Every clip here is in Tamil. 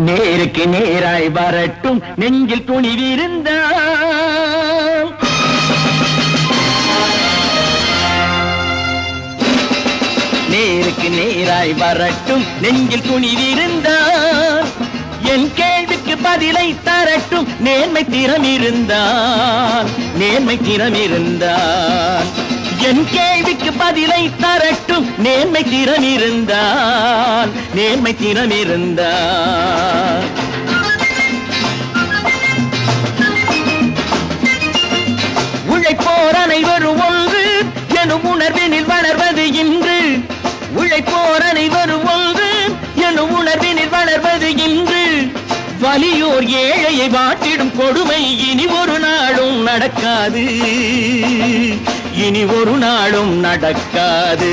நேருக்கு நேராய் வரட்டும் நெஞ்சில் துணிவிருந்தால் நேருக்கு நேராய் வரட்டும் நெஞ்சில் துணிவிருந்தால் என் கேள்விக்கு பதிலை தரட்டும் நேர்மை திறம் இருந்தால் என் கேள்விக்கு பதிலை தரட்டும் நேர்மை திறம் இருந்தால் உழைப்போர் அனைவரும் ஒன்று எனும் உணர்வினில் வளர்வது இன்று உழைப்போர் அனைவரும் ஒன்று எனும் உணர்வினில் வளர்வது இன்று வலியோர் ஏழையை வாட்டிடும் கொடுமை இனி ஒரு நாளும் நடக்காது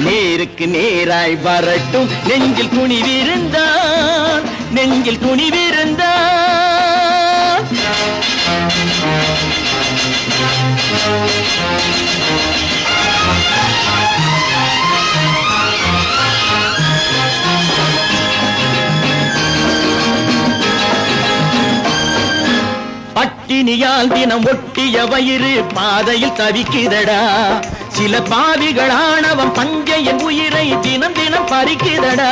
நேருக்கு நேராய் வரட்டும் நெஞ்சில் துணிவிருந்தால் பட்டினியால் தினம் ஒட்டிய வயிறு பாதையில் தவிக்குதடா சில பாவிகளானவன் பஞ்சையின் உயிரை தினம் தினம் பறிக்குதடா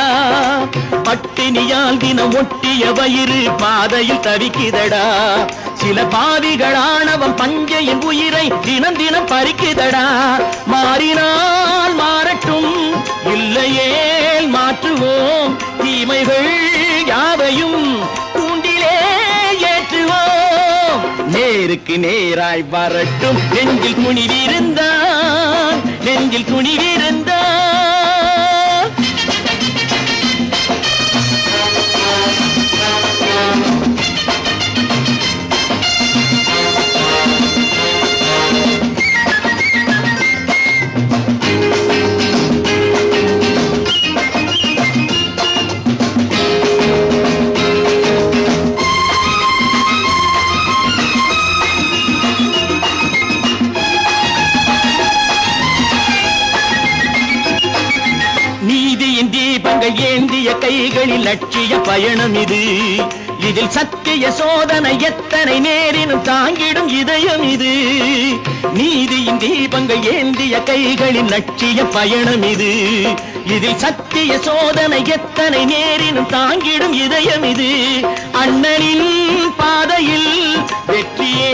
பட்டினியால் தினம் ஒட்டிய வயிறு பாதையில் தவிக்குதடா சில பாவிகளானவன் பஞ்சையின் உயிரை தினம் தினம் பறிக்குதடா மாறினால் மாறட்டும் இல்லையே மாற்றுவோம் தீமைகள் யாவையும் தூண்டிலே ஏற்றுவோம் நேருக்கு நேராய் வரட்டும் நெஞ்சில் துணிவிருந்தால் நீதியின் தீபங்கள் ஏந்திய கைகளில் லட்சிய பயணம் இது இதில் சத்திய சோதனை எத்தனை நேரினும் தாங்கிடும் இதயம் இது நீதியின் தீபங்கள் ஏந்திய கைகளில் லட்சிய பயணம் இது இதில் சத்திய சோதனை எத்தனை நேரினும் தாங்கிடும் இதயம் இது அண்ணனின் பாதையில் வெற்றியே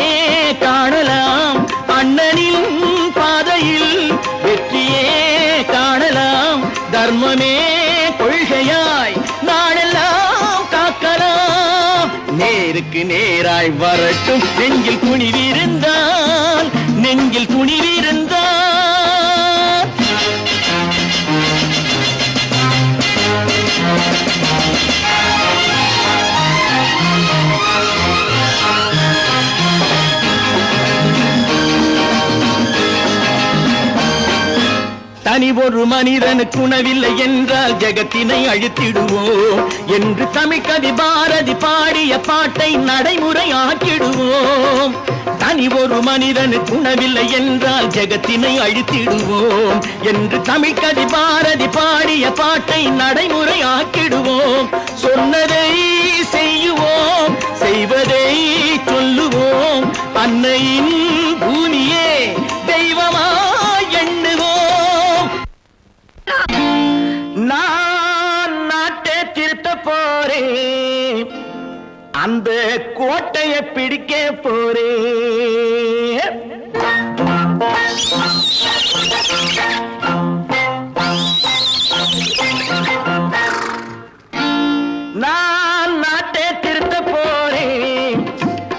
காணலாம் அண்ணனின் பாதையில் வெற்றியே காணலாம் தர்மமே கொள்கையாய் நாடெல்லாம் காக்கலாம் நேருக்கு நேராய் வரட்டும் நெஞ்சில் துணிவிருந்தால் தனி ஒரு மனிதனுக்கு உணவில்லை என்றால் ஜெகத்தினை அழித்திடுவோம் என்று தமிழ் கவி பாரதி பாடிய பாட்டை நடைமுறை ஆக்கிடுவோம் தனி ஒரு மனிதனுக்கு உணவில்லை என்றால் ஜெகத்தினை அழித்திடுவோம் என்று தமிழ் கவி பாரதி பாடிய பாட்டை நடைமுறை ஆக்கிடுவோம் சொன்னதை செய்யுவோம் செய்வதை சொல்லுவோம் அன்னையின் பூமியே தெய்வமா நான் நாட்டை திருத்த போறேன் அந்த கோட்டையை பிடிக்க போறேன் நான் நாட்டை திருத்த போறேன்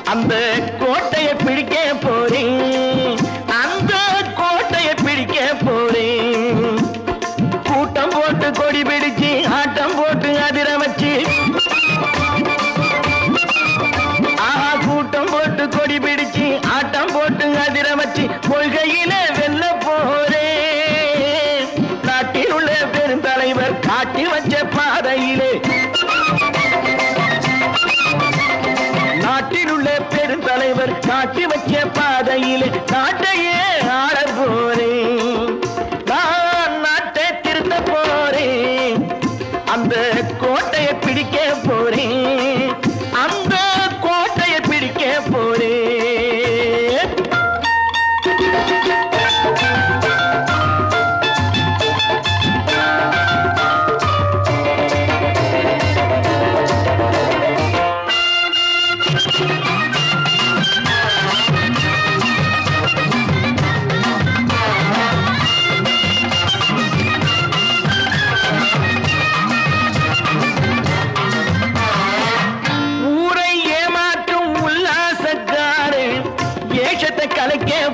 அந்த கோட்டையை பிடிக்க போறேன் அந்த கோட்டையை பிடிக்க போறேன் கூட்டம் போட்டு கொடி பிடிச்சு ஆட்டம் போட்டு அதிர வச்சு கூட்டம் போட்டு கொடி பிடிச்சு ஆட்டம் போட்டு அதிர வச்சு கொள்கையில வெல்ல போறேன் நாட்டில் உள்ள பெருந்தலைவர் காட்டி வச்ச பாதையிலே நாட்டில் உள்ள பெருந்தலைவர் காட்டி வச்ச பாதையிலே நாட்டையே ஆள போறேன் நான் நாட்டை திருத்த போறேன் அந்த கோட்டையை பிடிக்க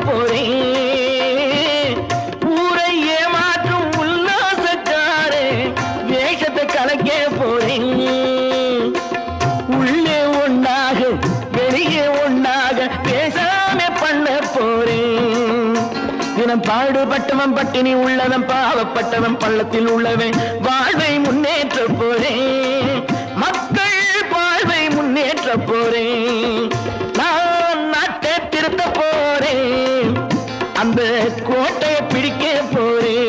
போறேன். ஊரை ஏமாற்றும் உல்லாசக்காரே வேஷத்தை கலக்க போறேன். உள்ளே ஒண்ணாக வெளியே ஒண்ணாக பேசாம பண்ண போறேன். தினம் பாடுபட்டவன் பட்டினி உள்ளவன் பாவப்பட்டவன் பள்ளத்தில் உள்ளவன் வாழ்வை முன்னேற்ற போறேன். மக்கள் வாழ்வை முன்னேற்ற போறேன். நான் நாட்டை திருத்த போறேன். அந்த கோட்டையை பிடிக்க போறேன்.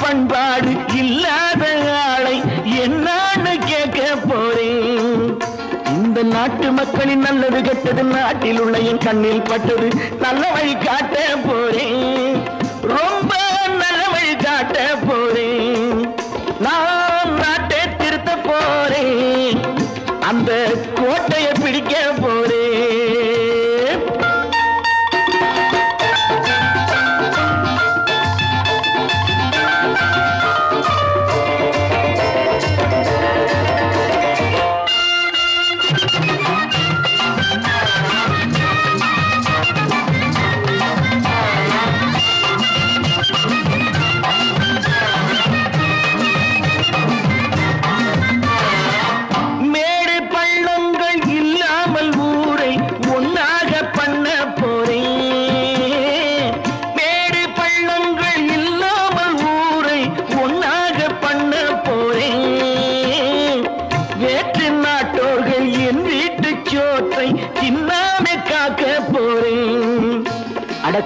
பண்பாடு இல்லாத ஆளை என்னான்னு கேட்க போறேன். இந்த நாட்டு மக்களின் நல்லது கெட்டது நாட்டில் உள்ள என் கண்ணில் பட்டது நல்ல வழி காட்ட போறேன். ரொம்ப நல்ல வழி காட்ட போறேன். நான் நாட்டை திருத்த போறேன். அந்த கோட்டையை பிடிக்க போறேன்.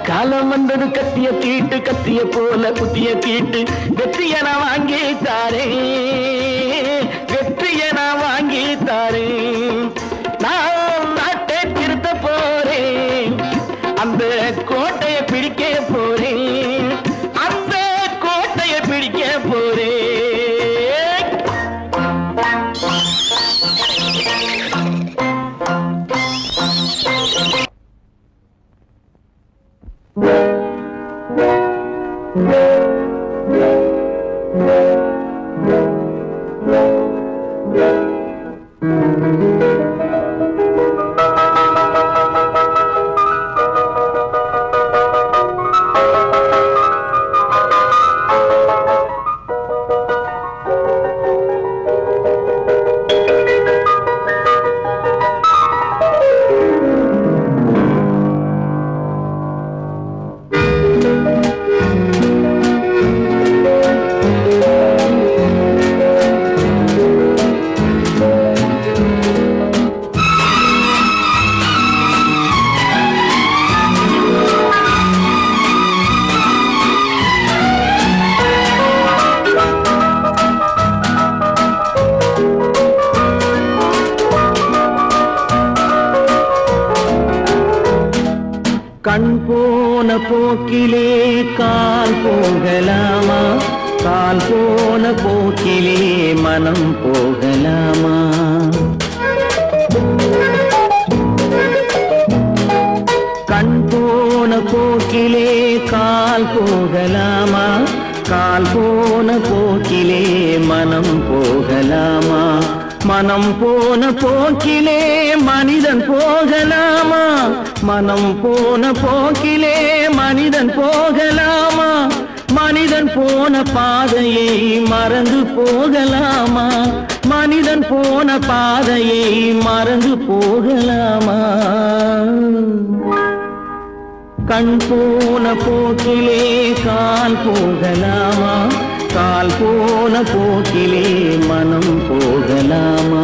காலம் வந்தது கத்திய தீட்டு கத்திய போல குத்திய தீட்டு வெற்றிய நான் வாங்கி தாரேன். வெற்றிய நான் வாங்கி தாரேன். நான் நாட்டை திருத்த போறேன். அந்த கோட்டையை பிடிக்க போறேன். அந்த கோட்டையை பிடிக்க போறேன். கண் போன போக்கிலே கால் போகலாமா? கால் போன போக்கிலே மனம் போகலாமா? கண் போன போக்கிலே கால் போகலாமா? கால் போன போக்கிலே மனம் போகலாமா? மனம் போன போக்கிலே மனிதன் போகலாமா? மனம் போன போக்கிலே மனிதன் போகலாமா? மனிதன் போன பாதையை மறந்து போகலாமா? மனிதன் போன பாதையை மறந்து போகலாமா? கண் போன போக்கிலே கால் போகலாமா? கால் போன போக்கிலே மனம் போகலாமா?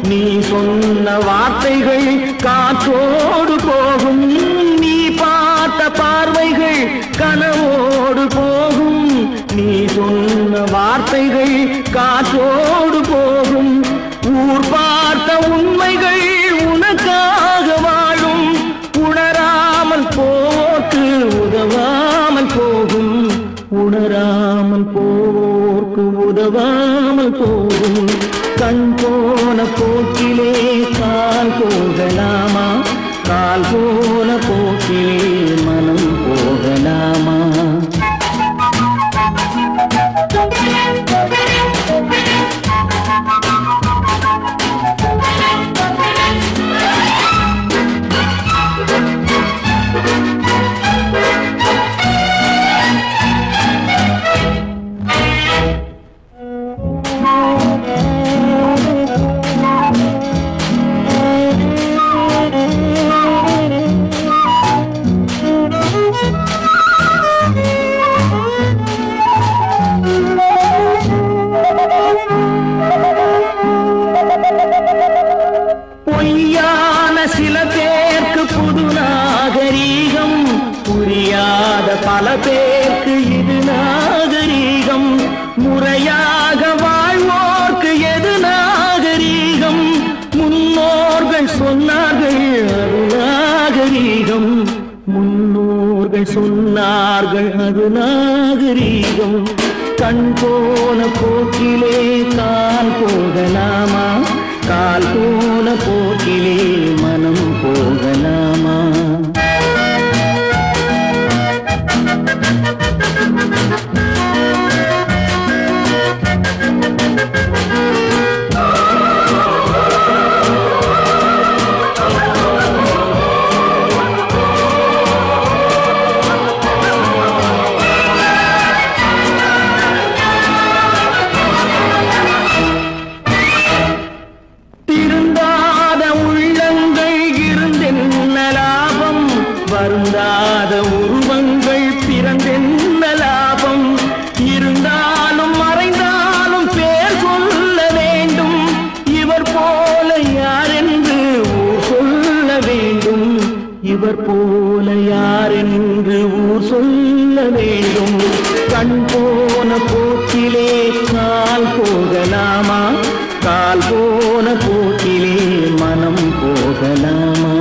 நீ சொன்ன வார்த்தைகள் காற்றோடு போகும், நீ பார்த்த பார்வைகள் கனவோடு போகும். நீ சொன்ன வார்த்தைகள் காற்றோடு போகும், ஊர் பார்த்த உண்மைகள் உனக்காக வாழும். உணராமல் போக்கு உதவாமல் போகும், உணராமல் போக்கு உதவாமல் போகும். கண் போன போக்கிலே கால் போகலாமா, கால் போன போக்கிலே மனம் போகலாமா? பொய்யான சில பேருக்கு புது நாகரீகம், புரியாத பல பேருக்கு இது நாகரீகம். முறையாக வாழ்வோர்க்கு எது நாகரீகம்? முன்னோர்கள் சொன்னார்கள் அது நாகரீகம், முன்னோர்கள் சொன்னார்கள் அது நாகரீகம். கண் போன போக்கிலே கால் போகலாமா, கால் போன போக்கிலே மனம் போகலாமா? வருந்தாத உருவங்கள் பிறந்தென்ன லாபம்? இருந்தாலும் மறைந்தாலும் பேர் சொல்ல வேண்டும். இவர் போல யாரென்று ஊர் சொல்ல வேண்டும், இவர் போல யாரென்று ஊர் சொல்ல வேண்டும். கண் போன போக்கிலே கால் போகலாமா, கால் போன போக்கிலே மனம் போகலாமா?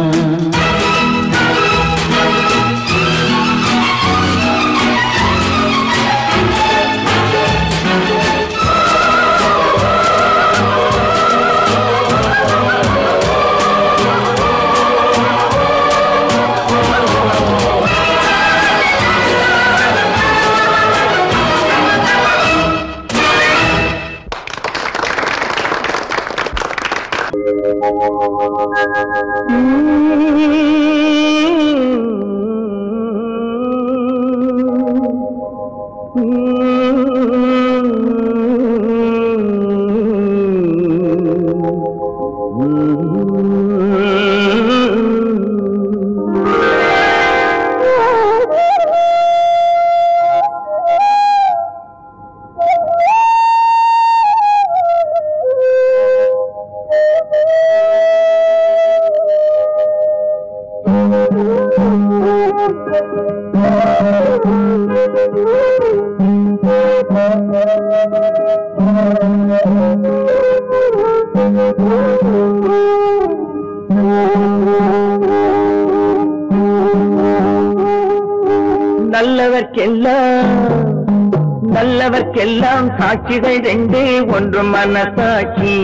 நல்லவர்க்கெல்லாம் சாட்சிகள் ரெண்டே, ஒன்று மனசாட்சி,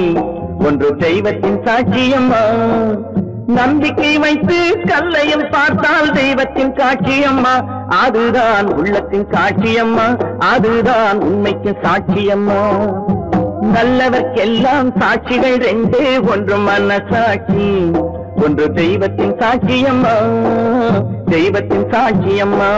ஒன்று தெய்வத்தின் சாட்சியம்மா. நம்பிக்கை வைத்து கல்லையும் பார்த்தால் தெய்வத்தின் காட்சியம்மா. அதுதான் உள்ளத்தின் சாட்சியம்மா, அதுதான் உண்மைக்கு சாட்சியம்மா. நல்லவர்க்கெல்லாம் சாட்சிகள் ரெண்டே, ஒன்று மனசாட்சி, ஒன்று தெய்வத்தின் சாட்சியம்மா, தெய்வத்தின் சாட்சியம்மா.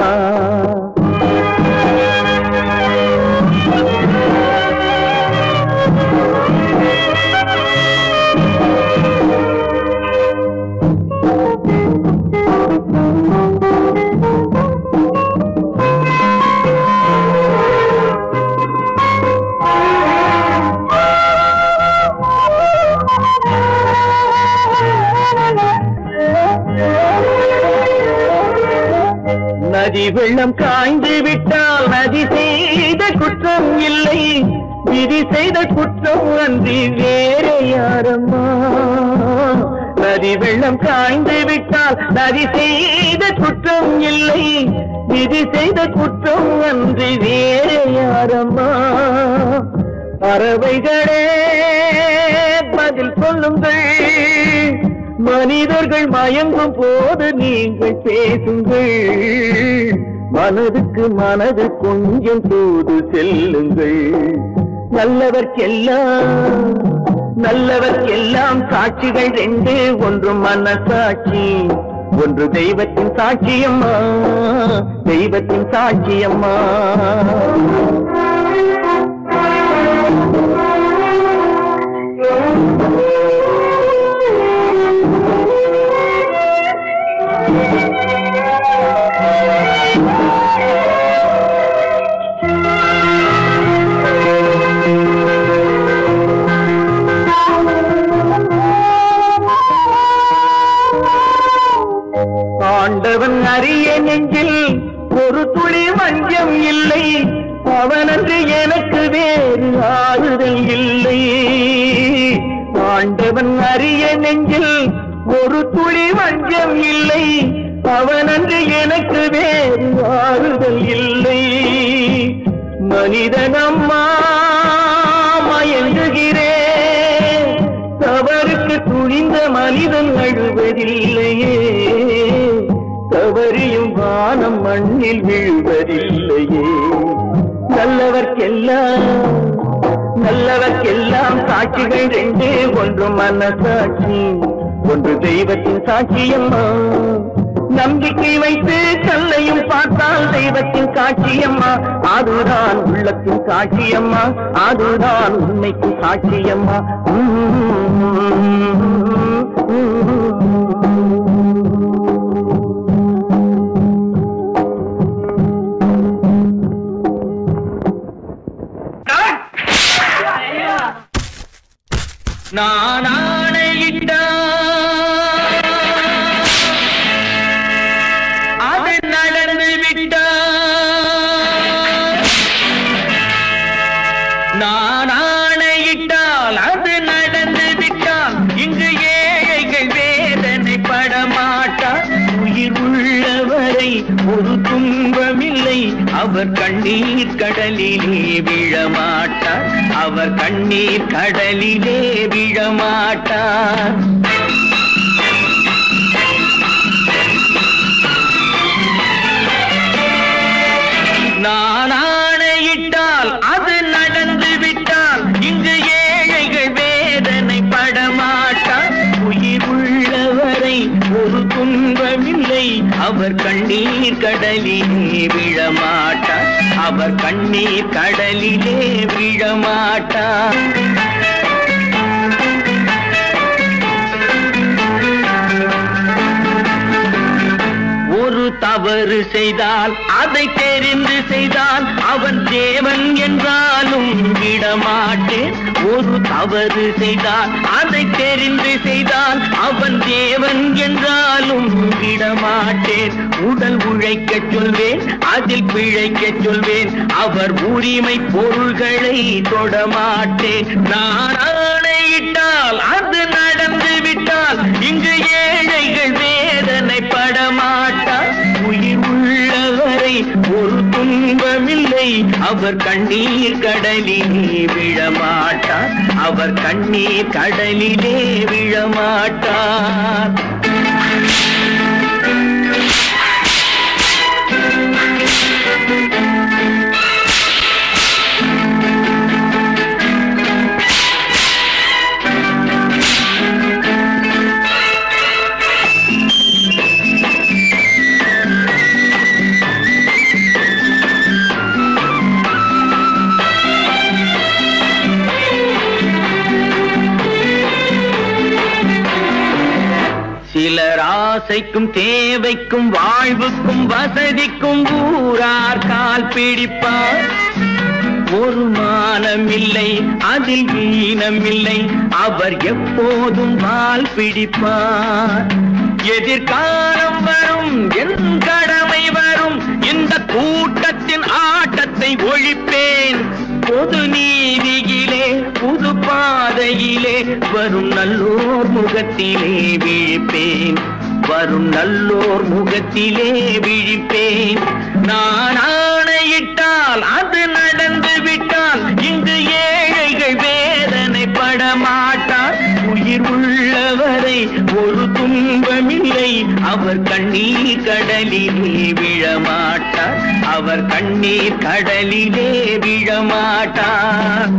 நதி வெள்ளம் காய்ந்து விட்டால் நதி செய்த குற்றம் இல்லை, விதி செய்த குற்றம் அன்றி வேறு யாரம்மா. நதி வெள்ளம் காய்ந்து விட்டால் நதி செய்த குற்றம் இல்லை, விதி செய்த குற்றம் அன்றி வேறு யாரம்மா. பறவைகளே பதில் சொல்லுங்கள், மனிதர்கள் மயங்கும் போது நீங்கள் பேசுங்கள். மனதுக்கு மனது கொஞ்சம் தூது செல்லுங்கள். நல்லவர்க்கெல்லாம் சாட்சிகள் ரெண்டு, ஒன்று மனசாட்சி, ஒன்று தெய்வத்தின் சாட்சியம்மா, தெய்வத்தின் சாட்சியம்மா. ஆண்டவன் அறிய நெஞ்சில் ஒரு துளி வஞ்சம் இல்லை, அவனன்று எனக்கு வேறு ஆறுதல் இல்லை. ஆண்டவன் அறிய நெஞ்சில் ஒரு துளி வஞ்சம் இல்லை, அவனன்று எனக்கு வேறு ஆறுதல் இல்லை. மனிதனம்மா மயங்குகிறேன், தவறுக்கு துணிந்த மனிதன் அழுவதில்லையே, தவறியும் வானம் மண்ணில் விழுவதில்லையே. நல்லவர்க்கெல்லாம் சாட்சிகள் ரெண்டு, ஒன்று மனசாட்சி, ஒன்று தெய்வத்தின் சாட்சியம்மா. நம்பிக்கை வைத்து கல்லையும் பார்த்தால் தெய்வத்தின் சாட்சியம்மா, அதுதான் உள்ளத்தின் சாட்சியம்மா, அதுதான் உண்மைக்கு சாட்சியம்மா. நான் ஆணையிட்டால் அது நடந்து விட்டால், நான் ஆணையிட்டால் அது நடந்து விட்டால், இங்கு ஏழைகள் வேதனை படமாட்டார். உயிர் உள்ளவரை ஒரு துன்பமில்லை, அவர் கண்ணீர் கடலிலே விழமாட்டார், அவர் கண்ணீர் கடலிலே விழமாட்டார். நான் ஆணையிட்டால் அது நடந்து விட்டால், இங்கு ஏழைகள் வேதனை படமாட்டார். உயிர் உள்ளவரை ஒரு துன்பமில்லை, அவர் கண்ணீர் கடலிலே விழமாட்டார், அவர் கண்ணீர் கடலிலே விழமாட்டார். ஒரு தவறு செய்தால் அதை தெரிந்து செய்தால் அவன் தேவன் என்றாலும் விடமாட்டேன். ஒரு தவறு செய்தால் அதை தெரிந்து செய்தால் அவன் தேவன் என்றாலும் விடமாட்டேன். உடல் உழைக்க சொல்வேன், அதில் பிழைக்க சொல்வேன், அவர் உரிமை பொருள்களை தொடமாட்டேன். நான் ஆணையிட்டால் அது நடந்து விட்டால், இங்கு ஏழைகள் வேதனை படமாட்டார். உயிர் உள்ளவரை ஒரு துன்பமில்லை, அவர் கண்ணீர் கடலிலே விழமாட்டார், அவர் கண்ணீர் கடலிலே விழமாட்டார். சிலர் ஆசைக்கும் தேவைக்கும் வாழ்வுக்கும் வசதிக்கும் ஊரார் கால் பிடிப்பார். ஒரு மானமில்லை, அதில் ஈனமில்லை, அவர் எப்போதும் வால் பிடிப்பார். எதிர்காலம் வரும் என் கடமை வரும் இந்த கூட்டத்தின் ஆட்டத்தை ஒழிப்பேன் பொது நீதியிலே புது பாதையிலே வரும் நல்லோர் முகத்திலே விழிப்பேன் வரும் நல்லோர் முகத்திலே விழிப்பேன் நான் ஆணையிட்டால் அது நடந்து விட்டால் இங்கு ஏழைகள் வேதனைப்பட மாட்டார் உயிர் உள்ளவரை ஒரு துன்பமில்லை அவர் கண்ணீர் கடலிலே விழமாட்டார் அவர் கண்ணீர் கடலிலே விழமாட்டார்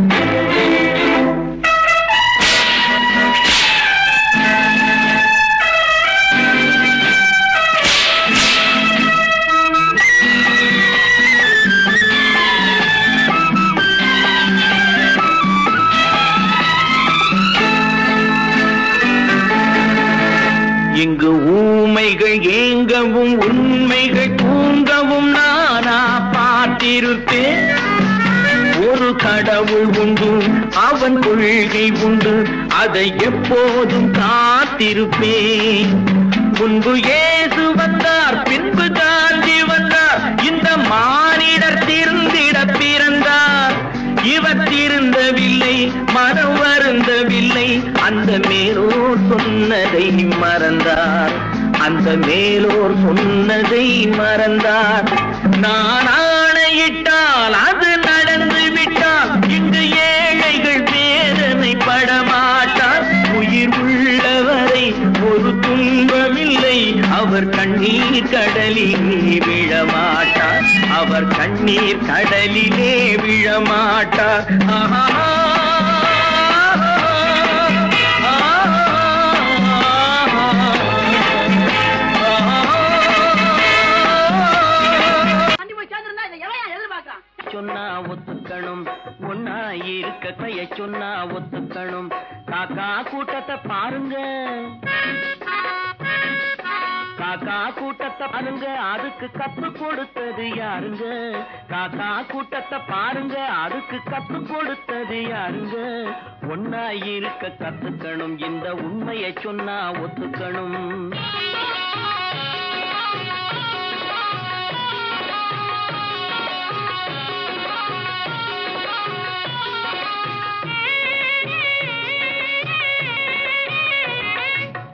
இங்கு ஊமைகள் ஏங்கவும் உண்மைகள் தூங்கவும் நானா பார்த்திருப்பேன் ஒரு கடவுள் உண்டு அவன் கொள்கை உண்டு அதை எப்போதும் காத்திருப்பேன் முன்பு இயேசு வந்தார் பின்பு காந்தி வந்தார் இந்த மானிடர் திருந்திட பிறந்தார் இவர் திருந்தவில்லை மனம் வருந்தவில்லை அந்த மேலோர் சொன்னதை மறந்தார் அந்த மேலோர் சொன்னதை மறந்தார் நான் ஆணையிட்டால் அது நடந்து விட்டால் இங்கு ஏழைகள் வேதனைப்பட மாட்டார் உயிர் உள்ளவரை ஒரு துன்பமில்லை அவர் கண்ணீர் கடலிலே விழமாட்டார் அவர் கண்ணீர் கடலிலே விழமாட்டார் சொன்னா ஒத்துக்கணும் ஒன்னா இருக்க கைய சொன்னா ஒத்துக்கணும் காக்கா கூட்டத்தை பாருங்க காக்கா கூட்டத்தை பாருங்க அதுக்கு கத்து கொடுத்தது யாருங்க காக்கா கூட்டத்தை பாருங்க அதுக்கு கத்து கொடுத்தது யாருங்க ஒன்னா இருக்க கத்துக்கணும் இந்த உண்மையை சொன்னா ஒத்துக்கணும்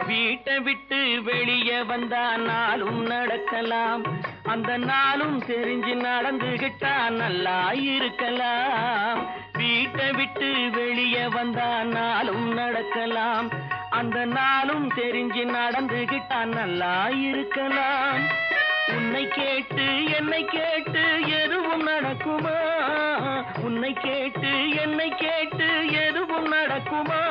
வீட்டை விட்டு வெளியே வந்தா நாளும் நடக்கலாம் அந்த நாளும் தெரிஞ்சு நடந்துகிட்டா நல்லா இருக்கலாம் வீட்டை விட்டு வெளியே வந்தா நாளும் நடக்கலாம் அந்த நாளும் தெரிஞ்சு நடந்துகிட்டா நல்லா இருக்கலாம் உன்னை கேட்டு என்னை கேட்டு எதுவும் நடக்குமா உன்னை கேட்டு என்னை கேட்டு எதுவும் நடக்குமா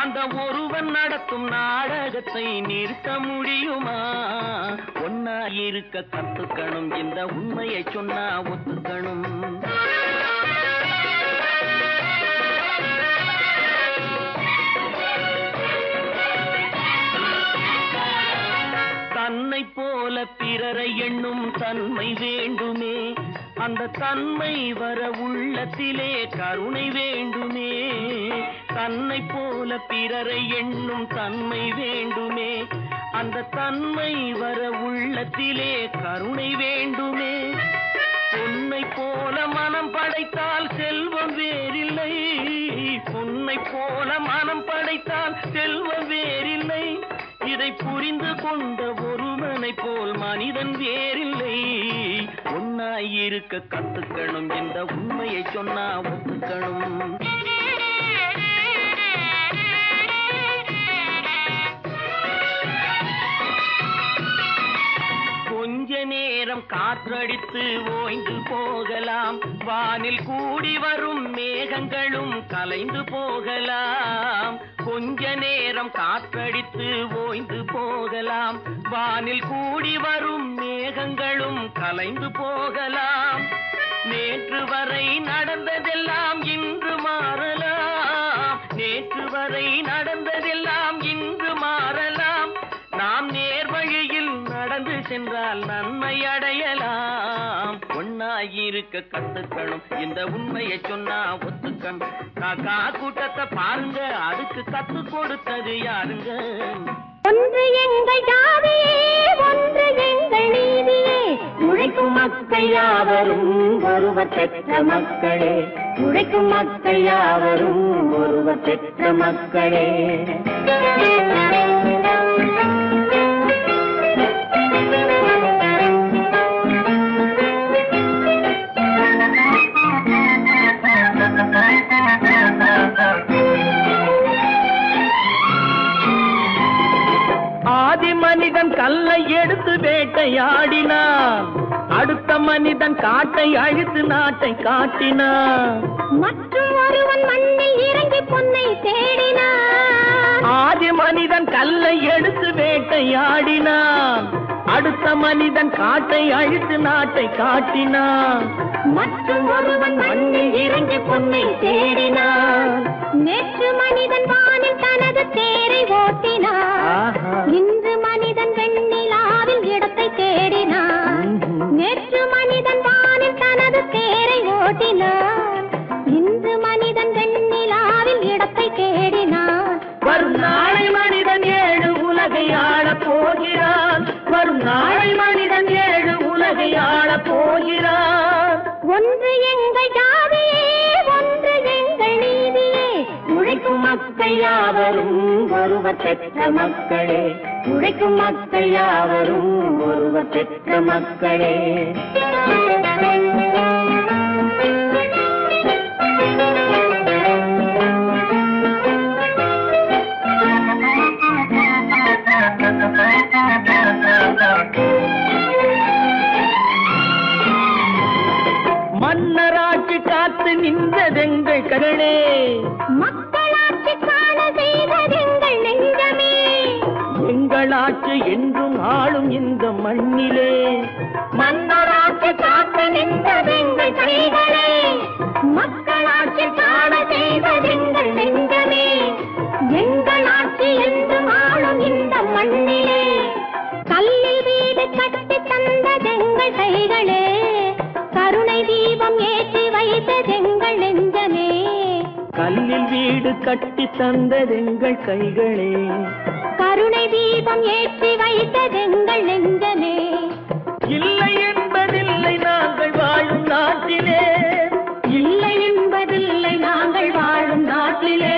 அந்த ஒருவன் நடத்தும் நாடகத்தை நிறுத்த முடியுமா ஒன்னா இருக்க கத்துக்கணும் இந்த உண்மையை சொன்னா ஒத்துக்கணும் தன்னை போல பிறரை எண்ணும் தன்மை வேண்டுமே அந்த தன்மை வர உள்ளத்திலே கருணை வேண்டுமே தன்னை போல பிறரை எண்ணும் தன்மை வேண்டுமே அந்த தன்மை வர உள்ளத்திலே கருணை வேண்டுமே பொன்னை போல மனம் படைத்தால் செல்வம் வேறில்லை பொன்னை போல மனம் படைத்தால் செல்வம் வேறில்லை இதை புரிந்து கொண்ட ஒருவனை போல் மனிதன் வேறில்லை ஒன்னாய் இருக்க கத்துக்கணும் இந்த உண்மையை சொன்னா ஒத்துக்கணும் கொஞ்ச நேரம் காற்றடித்து ஓய்ந்து போகலாம் வானில் கூடி வரும் மேகங்களும் கலைந்து போகலாம் கொஞ்ச நேரம் காற்றடித்து ஓய்ந்து போகலாம் வானில் கூடி வரும் மேகங்களும் கலைந்து போகலாம் நேற்று வரை நடந்ததெல்லாம் இன்று மாறலாம் நேற்று வரை நடந்ததெல்லாம் இன்று மாறலாம் நாம் நேர்வழியில் நடந்து சென்றால் நன்மை அடையலாம் ஒன்னாயிருக்க கத்துக்கணும் இந்த உண்மையை சொன்னா ஒத்துக்கணும் காக்கா கூட்டத்தை பாருங்க அதுக்கு கத்து கொடுத்தது யாருங்க ஒன்று எங்கள் ஜாதியே, ஒன்று எங்கள் நீதியே. உழைக்கும் மக்கள் யாவரும் ஒருவர் பெற்ற மக்களே. உழைக்கும் மக்கள் யாவரும் ஒருவர் பெற்ற மக்களே. ஆதி மனிதன் கல்லை எடுத்து வேட்டையாடினான், அடுத்த மனிதன் காட்டை அழித்து நாட்டை காட்டினான். மற்றும் ஒருவன் மண்ணில் இறங்கி பொன்னை தேடினான். ஆதி மனிதன் கல்லை எடுத்து வேட்டையாடினான், அடுத்த மனிதன் காட்டை அழித்து நாட்டை காட்டினான். மற்றும் ஒருவன் மண்ணில் இறங்கி பொன்னை தேடினான். நேற்று மனிதன் வானில் தனது தேரை ஓட்டினான், இன்று மனிதன் வெண்ணிலாவில் இடத்தை தேடினான். நேற்று மனிதன் வானில் தனது தேரை ஓட்டினான், இன்று மனிதன் வெண்ணிலாவில் இடத்தை தேடினான். வரும் நாளை மனிதன் 7 உலகை ஆளப் போகிறான். வரும் நாளை மனிதன் 7 உலகை ஆளப் போகிறான். ஒன்று எங்கள் ஜாதியே, ஒன்று எங்கள் நீதியே. உழைக்கும் மக்கள் யாவரும் ஒருவர் பெற்ற மக்களே. உழைக்கும் மக்கள் யாவரும் ஒருவர் பெற்ற மக்களே. மன்னராட்சி காத்து நின்றதெங்கள் கரணே, மக்களாட்சி காண செய்வதெங்கள் நெஞ்சமே. எங்களாட்சி என்றும் ஆளும் இந்த மண்ணிலே. மன்னராட்சி காத்து நின்றதெங்கள் கைகளே, மக்களாட்சி காண செய்வதெங்கள் நெஞ்சமே. எங்களாட்சி என்றும் ஆளும் இந்த மண்ணிலே. கல்லில் வீடு கட்டி தந்ததெங்கள் கைகளே, கருணை தீபம் ஏற்றி வைத்ததெங்கள் நெஞ்சமே. கல்லில் வீடு கட்டி தந்ததெங்கள் கைகளே, கருணை தீபம் ஏற்றி வைத்ததெங்கள் நெஞ்சமே. இல்லை என்பதில்லை நாங்கள் வாழும் நாட்டிலே. இல்லை என்பதில்லை நாங்கள் வாழும் நாட்டிலே.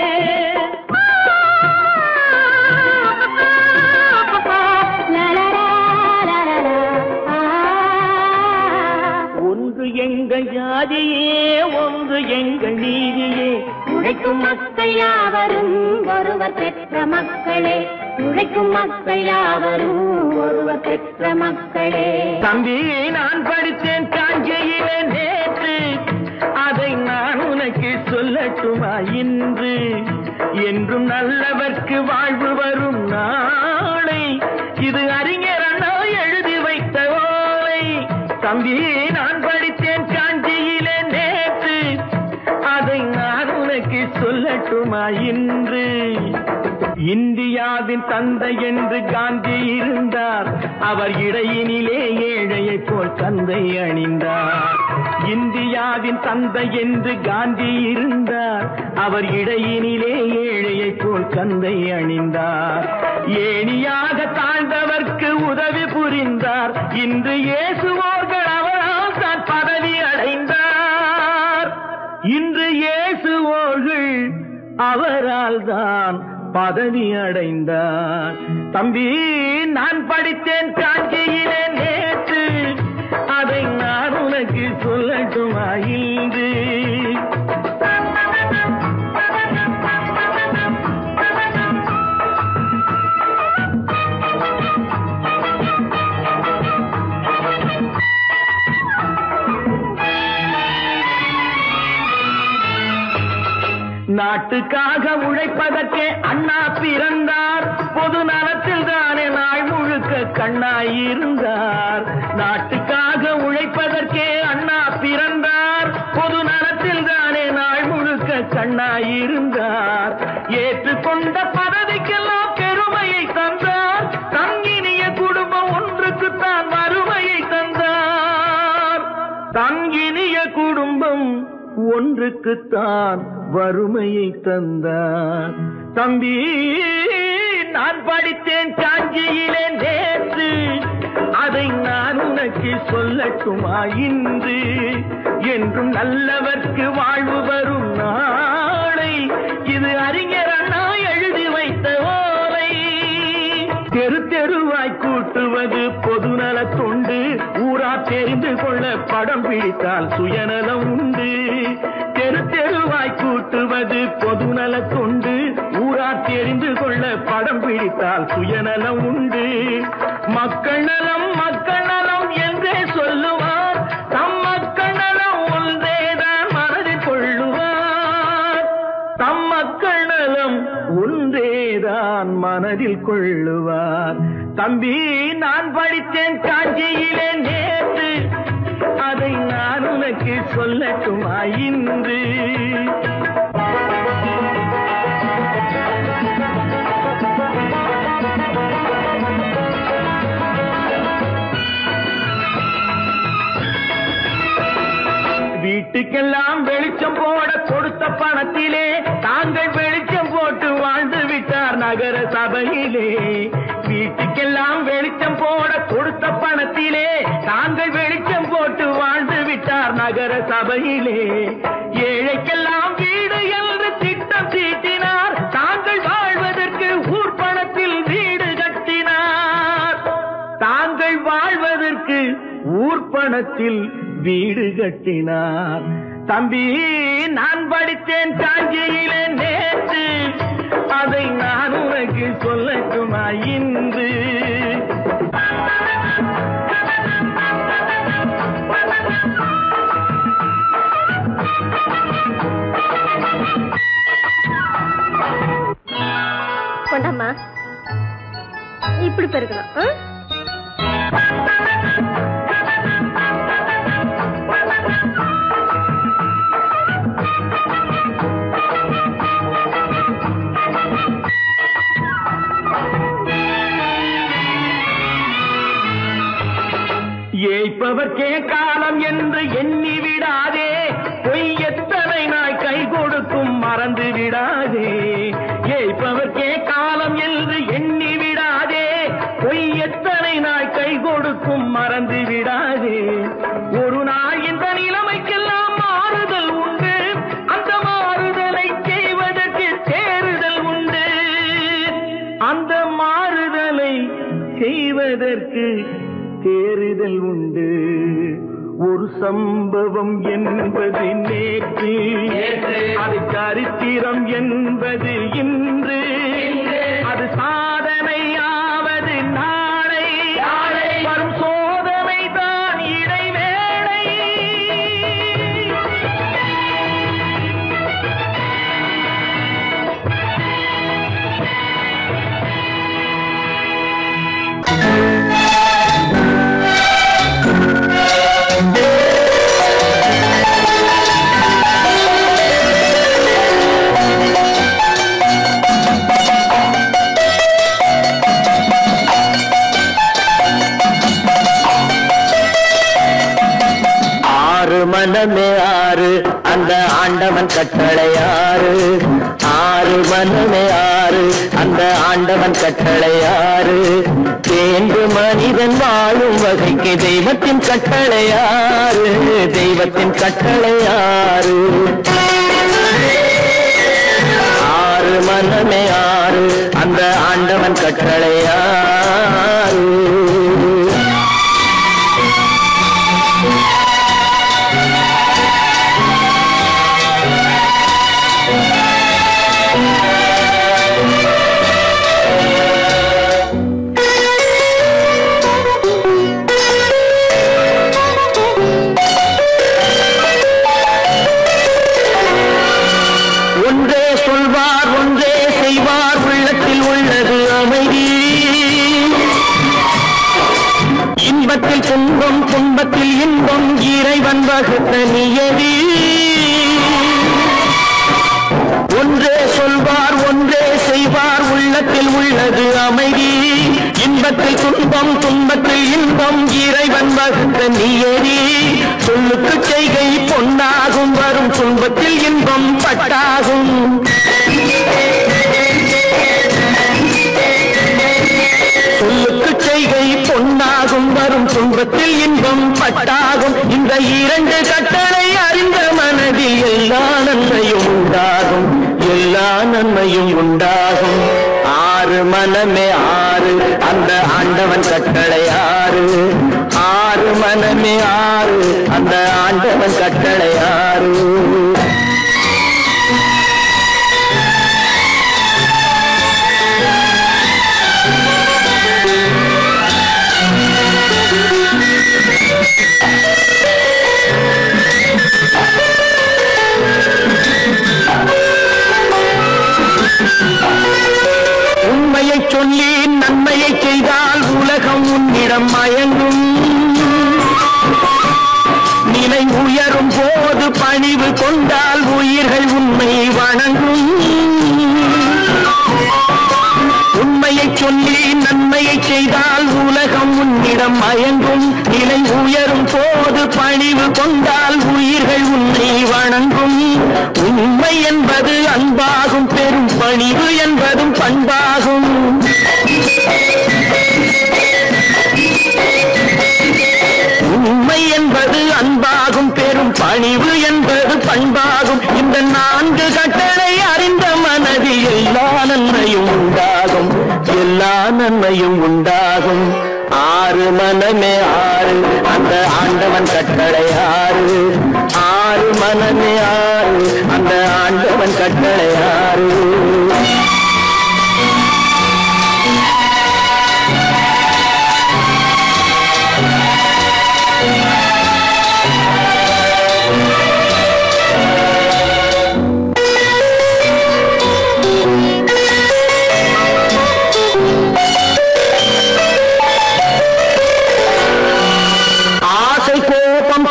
ஒன்று எங்கள் ஜாதியே, ஒன்று எங்கள் நீதியே. உழைக்கும் மக்கள் யாவரும் ஒருவர் பெற்ற மக்களே. உழைக்கும் மக்கள் யாவரும் ஒருவர் பெற்ற மக்களே. தம்பி, நான் படித்தேன் காஞ்சியிலே நேற்று, அதை நான் உனக்கு சொல்லட்டுமா இன்று? என்றும் நல்லவர்க்கு வாழ்வு வரும் நாளை, இது அறிஞர் அண்ணா எழுதி வைத்த ஓலை. தம்பி, நான் படித்தேன் காஞ்சியிலே நேற்று, அதை நான் உனக்கு சொல்லட்டுமா இன்று? இந்தியாவின் தந்தை என்று காந்தி இருந்தார், அவர் இடையினிலே ஏழையை போல் தந்தை அணிந்தார். இந்தியாவின் தந்தை என்று காந்தி இருந்தார், அவர் இடையினிலே ஏழையை போல் தந்தை அணிந்தார். ஏணியாக தாழ்ந்தவர்க்கு உதவி புரிந்தார், இன்று இயேசுவோர்கள் அவரால் தான் பதவி அடைந்தார். இன்று இயேசுவோர்கள் அவரால் தான் பதவி அடைந்தார். தம்பி, நான் படித்தேன் காஞ்சியிலே நேற்று, அதை நான் உனக்கு சொல்லட்டுமா இன்று? நாட்டுக்காக உழைப்பதற்கே அண்ணா பிறந்தார், பொது நலத்தில் தானே நாள் முழுக்க கண்ணாயிருந்தார். நாட்டுக்காக உழைப்பதற்கே அண்ணா பிறந்தார், பொது நலத்தில் தானே நாள் முழுக்க கண்ணாயிருந்தார். ஏற்றுக்கொண்ட பதவிக்கெல்லாம் பெருமையை தந்தார், தங்கினிய குடும்பம் ஒன்றுக்குத்தான் வறுமையை தந்தார். தங்கினிய குடும்பம் ஒன்றுக்குத்தான் வறுமையை தந்தார். தம்பி, நான் படித்தேன் சொல்லட்டுமா இன்று என்றும் நல்லவர்க்கு வாழ்வு வரும் நாளை இது அறிஞர் அண்ணா எழுதி வைத்த ஓலை. தெரு தெருவாய் கூட்டுவது பொதுநல தொண்டு ஊரா தெரிந்து கொள்ள படம் பிடித்தால் சுயநலம் உண்டு. தெரு தெருவாய் கூட்டுவது பொதுநல தொண்டு ஊரா தெரிந்து கொள்ள படம் பிடித்தால் சுயநலம் உண்டு. மக்கள் நலம் என்றே சொல்லுவார் தம் மக்கள் நலம் ஒன்றேதான் மனதில் கொள்ளுவார். தம் மக்கள் நலம் ஒன்றேதான் மனதில் கொள்ளுவார். தம்பி நான் படித்தேன் காஞ்சியிலே நேற்று அதை நான் உனக்கு சொல்லட்டுமா இன்று. வீட்டுக்கெல்லாம் வெளிச்சம் போட கொடுத்த பணத்திலே தாங்கள் வெளிச்சம் போட்டு வாழ்ந்து விட்டார் நகர சபையிலே. வீட்டுக்கெல்லாம் வெளிச்சம் போட கொடுத்த பணத்திலே தாங்கள் வெளிச்சம் போட்டு வாழ்ந்து விட்டார் நகர சபையிலே. ஏழைக்கெல்லாம் வீடு என்று திட்டம் தீட்டினார் தாங்கள் வாழ்வதற்கு ஊர் பணத்தில் வீடு கட்டினார். தாங்கள் வாழ்வதற்கு ஊர் பணத்தில் வீடு கட்டினார். தம்பி நான் படித்தேன் காஞ்சியிலே நேற்று அதை நான் உனக்கு சொல்லட்டுமா இன்று. கொண்டாமா இப்படி பெருக்கலாம். ஏய்ப்பவர்க்கே காலம் என்று எண்ணி விடாதே பொய் எத்தனை நாய் கை கொடுக்கும் மறந்து விடாதே. ஏய்ப்பவர்க்கே காலம் என்று எண்ணி விடாதே பொய் எத்தனை நாய் கை கொடுக்கும் மறந்து விடாதே. ஒரு நாள் இந்த நிலைமைக்கெல்லாம் மாறுதல் உண்டு அந்த மாறுதலை செய்வதற்கு தேறுதல் உண்டு. அந்த மாறுதலை செய்வதற்கு தேறுதல் உண்டு. ஒரு சம்பவம் என்பது நேற்று அது சரித்திரம் என்பது இன்று. அது சாதனையாவது நாளை வரும் சோதனை தான் இடைவேளை. மனமே ஆறு அந்த ஆண்டவன் கட்டளை ஆறு. ஆறு மனமே ஆறு அந்த ஆண்டவன் கட்டளை ஆறு. தேர்ந்து மனிதன் வாழும் வகைக்கு தெய்வத்தின் கட்டளை ஆறு. தெய்வத்தின் கட்டளை ஆறு. ஆறு மனமே ஆறு அந்த ஆண்டவன் கட்டளை ஆறு. ஒன்றே சொல்வார் ஒன்றே செய்வார் உள்ளத்தில் உள்ளது அமைதி. இன்பத்தில் துன்பம் துன்பத்தில் இன்பம் இறைவன் வகுத்த நியதி. ஒன்றே சொல்வார் ஒன்றே செய்வார் உள்ளத்தில் உள்ளது அமைதி. இன்பத்தில் துன்பம் துன்பத்தில் இன்பம் இறைவன் வகுத்த நியதி. சொல்லுக்கு செய்கை பொன்னாகும் வரும் துன்பத்தில் இன்பம் பட்டாகும். சொல்லுக்கு செய்கை பொன்னாகும் வரும் துன்பத்தில் சுகத்தில் இன்பம் பட்டாகும். இந்த இரண்டு கட்டளை அறிந்த மனதில் எல்லா நன்மையும் உண்டாகும், எல்லா நன்மையும் உண்டாகும். ஆறு மனமே ஆறு, அந்த ஆண்டவன் கட்டளை ஆறு. ஆறு மனமே ஆறு, அந்த ஆண்டவன் கட்டளை ஆறு. உண்மையை சொல்லி நன்மையை செய்தால் உலகம் உன்னிடம் மயங்கும். நிலை உயரும் போது பணிவு கொண்டால் உயிர்கள் உண்மை வணங்கும். உண்மையை சொல்லி நன்மையை செய்தால் உலகம் உன்னிடம் மயங்கும். நிலை உயரும் போது பணிவு கொண்டால் உயிர்கள் உன்னை வணங்கும். உண்மை என்பது அன்பாகும், பெரும் பணிவு என்பதும் பண்பாகும். உண்மை என்பது அன்பாகும், பெரும் பணிவு என்பது பண்பாகும். இந்த நான்கு கட்டளை அறிந்த மனதில் எல்லா நன்மையும் உண்டாகும், எல்லா நன்மையும் உண்டாகும். ஆறு மனமே ஆறு, அந்த ஆண்டவன் கட்டளை ஆறு. ஆறு மனமே ஆறு, அந்த ஆண்டவன் கட்டளை ஆறு.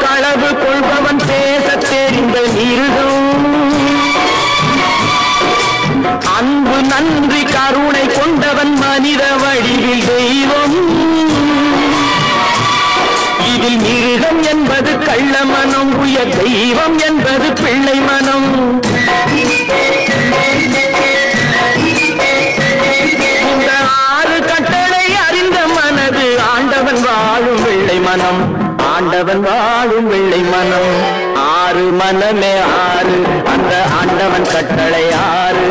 களவு கொள்பவன் பேச தெரிந்த மிருகம். அன்பு நன்றி கருணை கொண்டவன் மனித வடிவில் தெய்வம். இதில் மிருகம் என்பது கள்ள மனம், உயர் தெய்வம் என்பது பிள்ளை மனம். இந்த ஆறு கட்டளை அறிந்த மனது ஆண்டவன் வாழும் வெள்ளை மனம், ஆண்டவன் வாழும் வெள்ளை மனம். ஆறு மனமே ஆறு, அந்த ஆண்டவன் கட்டளை ஆறு.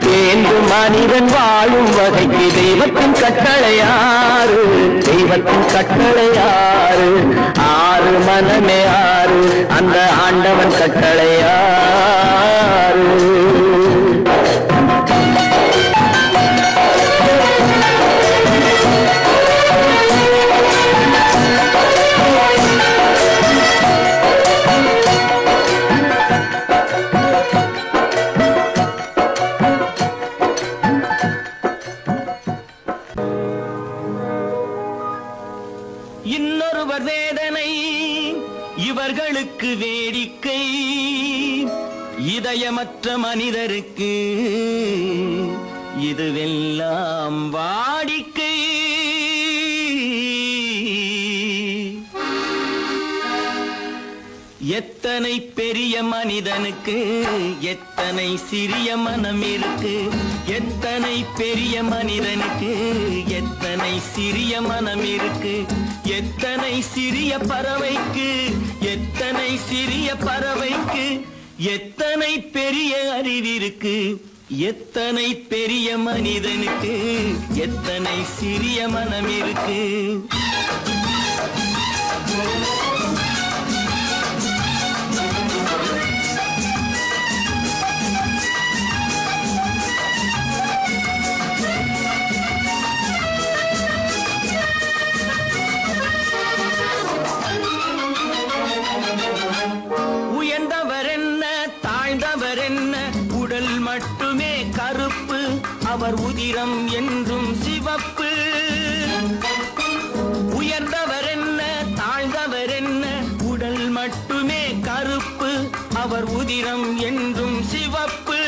தேர்ந்து மனிதன் வாழும் வகைக்கு தெய்வத்தின் கட்டளை ஆறு, தெய்வத்தின் கட்டளை ஆறு. ஆறு மனமே ஆறு, அந்த ஆண்டவன் கட்டளை ஆறு. இன்னொருவர் வேதனை இவர்களுக்கு வேடிக்கை, இதயமற்ற மனிதருக்கு இதுவெல்லாம் வாடிக்கை. எத்தனை பெரிய மனிதனுக்கு எத்தனை சிறிய மனம் இருக்கு. எத்தனை பெரிய மனிதனுக்கு எத்தனை சிறிய மனம் இருக்கு. எத்தனை சிறிய பறவைக்கு எத்தனை சிறிய பறவைக்கு எத்தனை பெரிய அறிவிருக்கு. எத்தனை பெரிய மனிதனுக்கு எத்தனை சிறிய மனம் இருக்கு. உயர்ந்தவர் என்ன தாழ்ந்தவர் என்ன, உடல் மட்டுமே கருப்பு, அவர் உதிரம் என்றும் சிவப்பு. உயர்ந்தவர் என்ன தாழ்ந்தவர் என்ன, உடல் மட்டுமே கருப்பு, அவர் உதிரம் என்றும் சிவப்பு.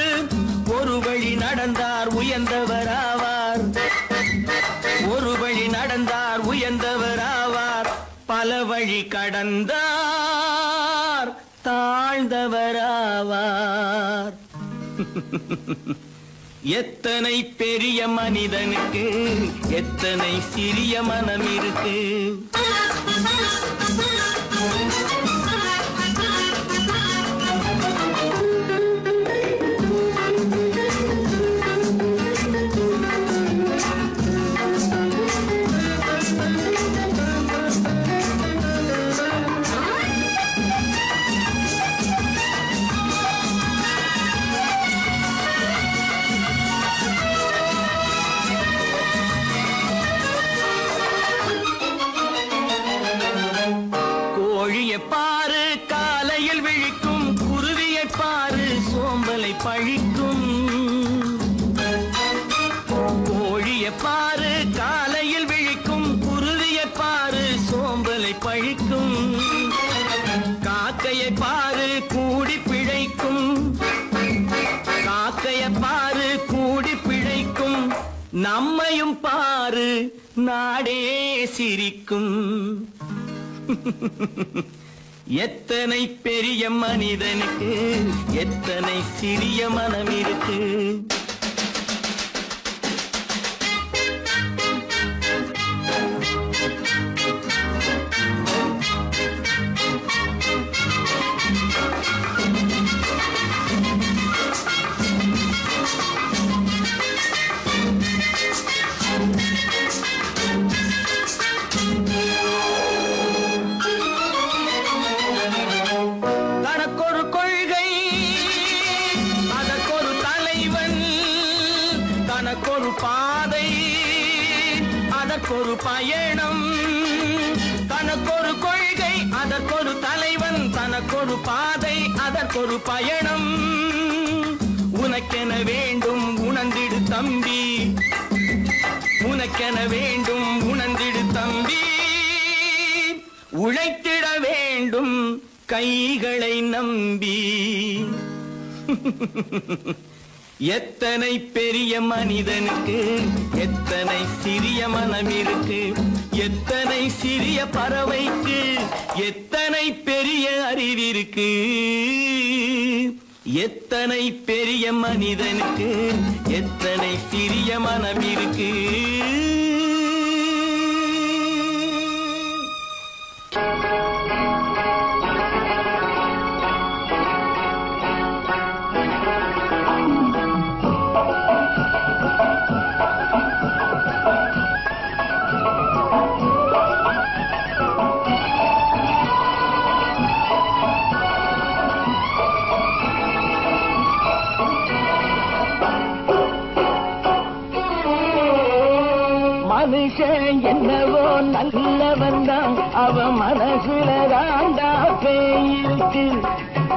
ஒரு வழி நடந்தார் உயர்ந்தவர் ஆவார், ஒரு வழி நடந்தார் உயர்ந்தவர் ஆவார். பல வழி கடந்தார் தாழ்ந்தவர் ஆவார். எத்தனை பெரிய மனிதனுக்கு எத்தனை சிறிய மனம் இருக்கு. பாரு காலையில் விழிக்கும் குருவியை பாரு சோம்பலை பழிக்கும். கோழியை பாரு காலையில் விழிக்கும் குருவியை பாரு சோம்பலை பழிக்கும். காக்கையை பாரு கூடி பிழைக்கும். காக்கையை பாரு கூடி பிழைக்கும். நம்மையும் பாரு நாடே சிரிக்கும். எத்தனை பெரிய மனிதனுக்கு எத்தனை சிறிய மனம் இருக்கு. தனக்கொரு பாதை அதற்கொரு பயணம். தனக்கொரு கொள்கை அதற்கொரு தலைவன். தனக்கொரு பாதை அதற்கொரு பயணம். உனக்கென வேண்டும் உணர்ந்திடு தம்பி. உனக்கென வேண்டும் உணர்ந்திடு தம்பி. உழைத்திட வேண்டும் கைகளை நம்பி. எத்தனை பெரிய மனிதனுக்கு எத்தனை சிறிய மனம் இருக்கு. எத்தனை சிறிய பறவைக்கு எத்தனை பெரிய அறிவிருக்கு. எத்தனை பெரிய மனிதனுக்கு எத்தனை சிறிய மனம் இருக்கு. மனுஷன் என்னவோ நல்லவன் தான் அவன் மனசுல தாண்டா பேயிருக்கு.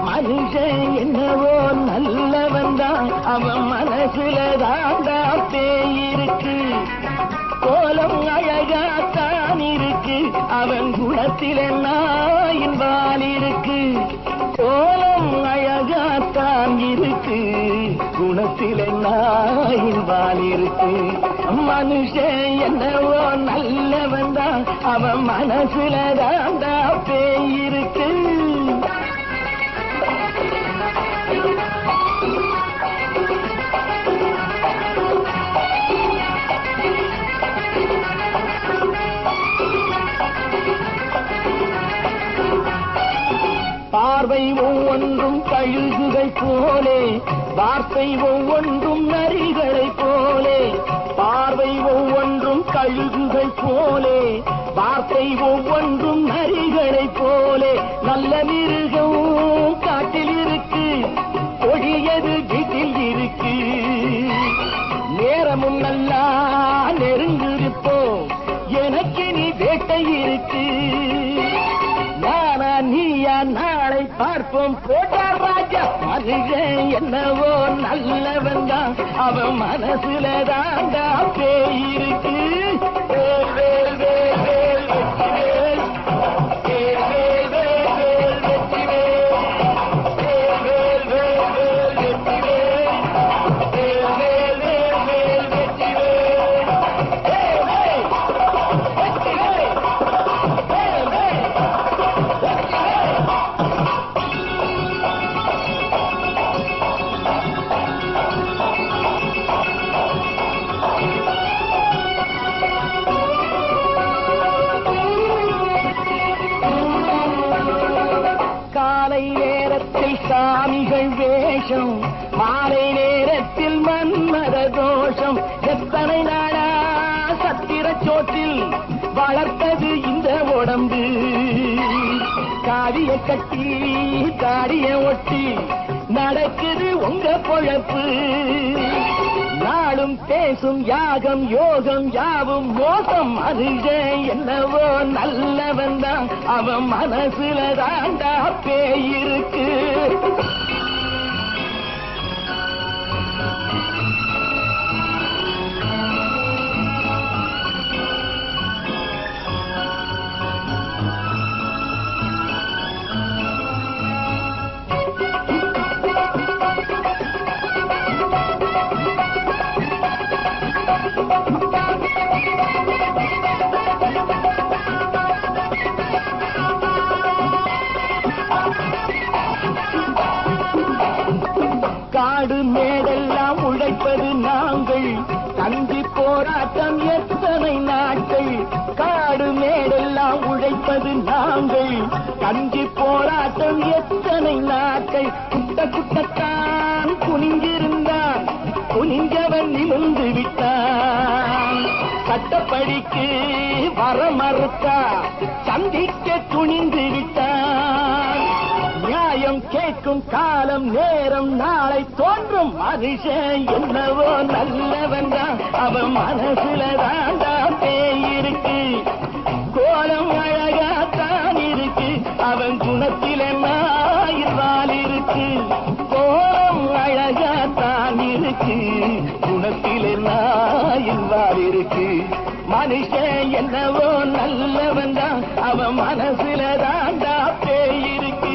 மனுஷன் என்னவோ நல்லவன் தான் அவன் மனசுல தாண்டா பேயிருக்கு. கோலம் அழகாத்தான் இருக்கு அவன் குணத்தில நாயின் வால் இருக்கு. கோலம் அழகாத்தான் இருக்கு குணத்தில நாயின் வால் இருக்கு. மனுஷன் என்னவோ நல்லவன் தான் அவன் மனசுல தாண்டா பேயிருக்கு. பார்வை ஒவ்வொன்றும் கழுகுகை போலே வார்த்தை ஒவ்வொன்றும் நரிகளை போலே. பார்வை ஒவ்வொன்றும் கழுகுகை போலே வார்த்தை ஒவ்வொன்றும் நரிகளை போலே. நல்ல மிருகம் காட்டில் இருக்கு கொடியது வீட்டில் இருக்கு. நேரமும் நல்லா நெருங்கிருப்போம் எனக்கு நீ வேட்டை இருக்கு. நானா நீயா நாளை பார்ப்போம் போட்டார் ராஜா. மனுஷன் என்னவோ நல்லவன் தான் அவன் மனசுல தாண்டா பேயிருக்கு. பெண்கள் வேஷம் மாலை நேரத்தில் மன்மத தோஷம் எத்தனை நாளா சத்திர சோற்றில் வளர்த்தது இந்த உடம்பு காவிய கட்டி தாடிய ஒட்டி நடக்குது உங்க பொழப்பு நாளும் பேசும் யாகம் யோகம் யாவும் மோசம் மனுஷன் என்னவோ நல்லவன் தான் அவன் மனசுல தாண்டா பேயிருக்கு காடு மேடெல்லாம் உழைப்பது நாங்கள் தந்தி போராட்டம் எத்தனை நாட்கள் காடு மேடெல்லாம் உழைப்பது நாங்கள் தந்தி போராட்டம் எத்தனை நாட்கள் குட்ட குட்டத்தான் குனிஞ்சிருந்தான் குனிஞ்சவன் நிமிர்ந்து விட்டான் சட்டப்படிக்கு வர மறுத்தா சந்திக்க துணிந்து விட்டான் நியாயம் கேட்கும் காலம் நேரம் நாளை தோன்றும் மனுஷன் என்னவோ நல்லவன் தான் அவன் மனசுல தாண்டா பேயிருக்கு கோலம் அழகாத்தான் இருக்கு அவன் குணத்தில நாயிர்வால் இருக்கு கோலம் அழகாத்தான் இருக்கு குணத்தில நாயிர்வால் இருக்கு மனுஷன் என்னவோ நல்லவன் தான் அவன் மனசுல தாண்டா பேயிருக்கு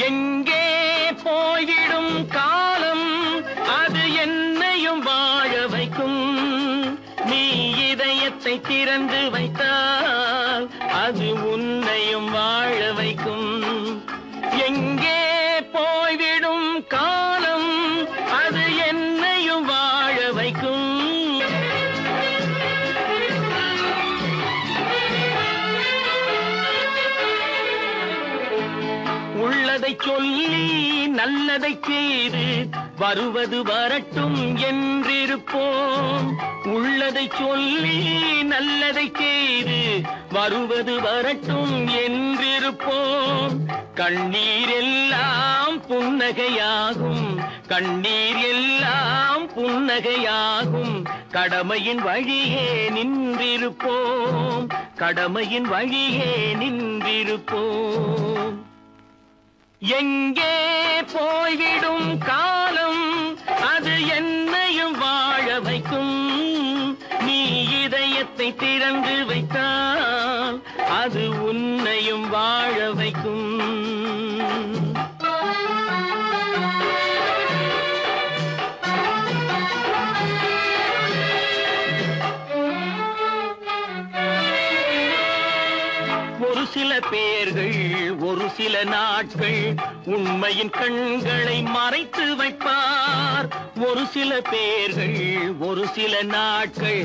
எங்கே போய்விடும் காலம் அது என்னையும் வாழ வைக்கும் நீ இதயத்தை திறந்து வைத்தால் அது உன்னையும் வாழ வைக்கும் எங்கே போய்விடும் காலம் அது என்னையும் வாழ வைக்கும் உள்ளதை சொல்லி நல்லதை செய்து வருவது வரட்டும் என்றிருப்போம் உள்ளதை சொல்லி நல்லதை செய்து வருவது வரட்டும் என்றிருப்போம் கண்ணீர் எல்லாம் புன்னகையாகும் கண்ணீர் எல்லாம் புன்னகையாகும் கடமையின் வழியே நின்றிருப்போம் கடமையின் வழியே நின்றிருப்போம் எங்கே போய்விடும் காலம் அது என்னையும் வாழ வைக்கும் நீ இதயத்தை திறந்து வைத்தால் அது உன்னையும் வாழ வைக்கும் ஒரு சில பேர்கள் ஒரு சில நாட்கள் உண்மையின் கண்களை மறைத்து வைப்பார் ஒரு சில பேர்கள் ஒரு சில நாட்கள்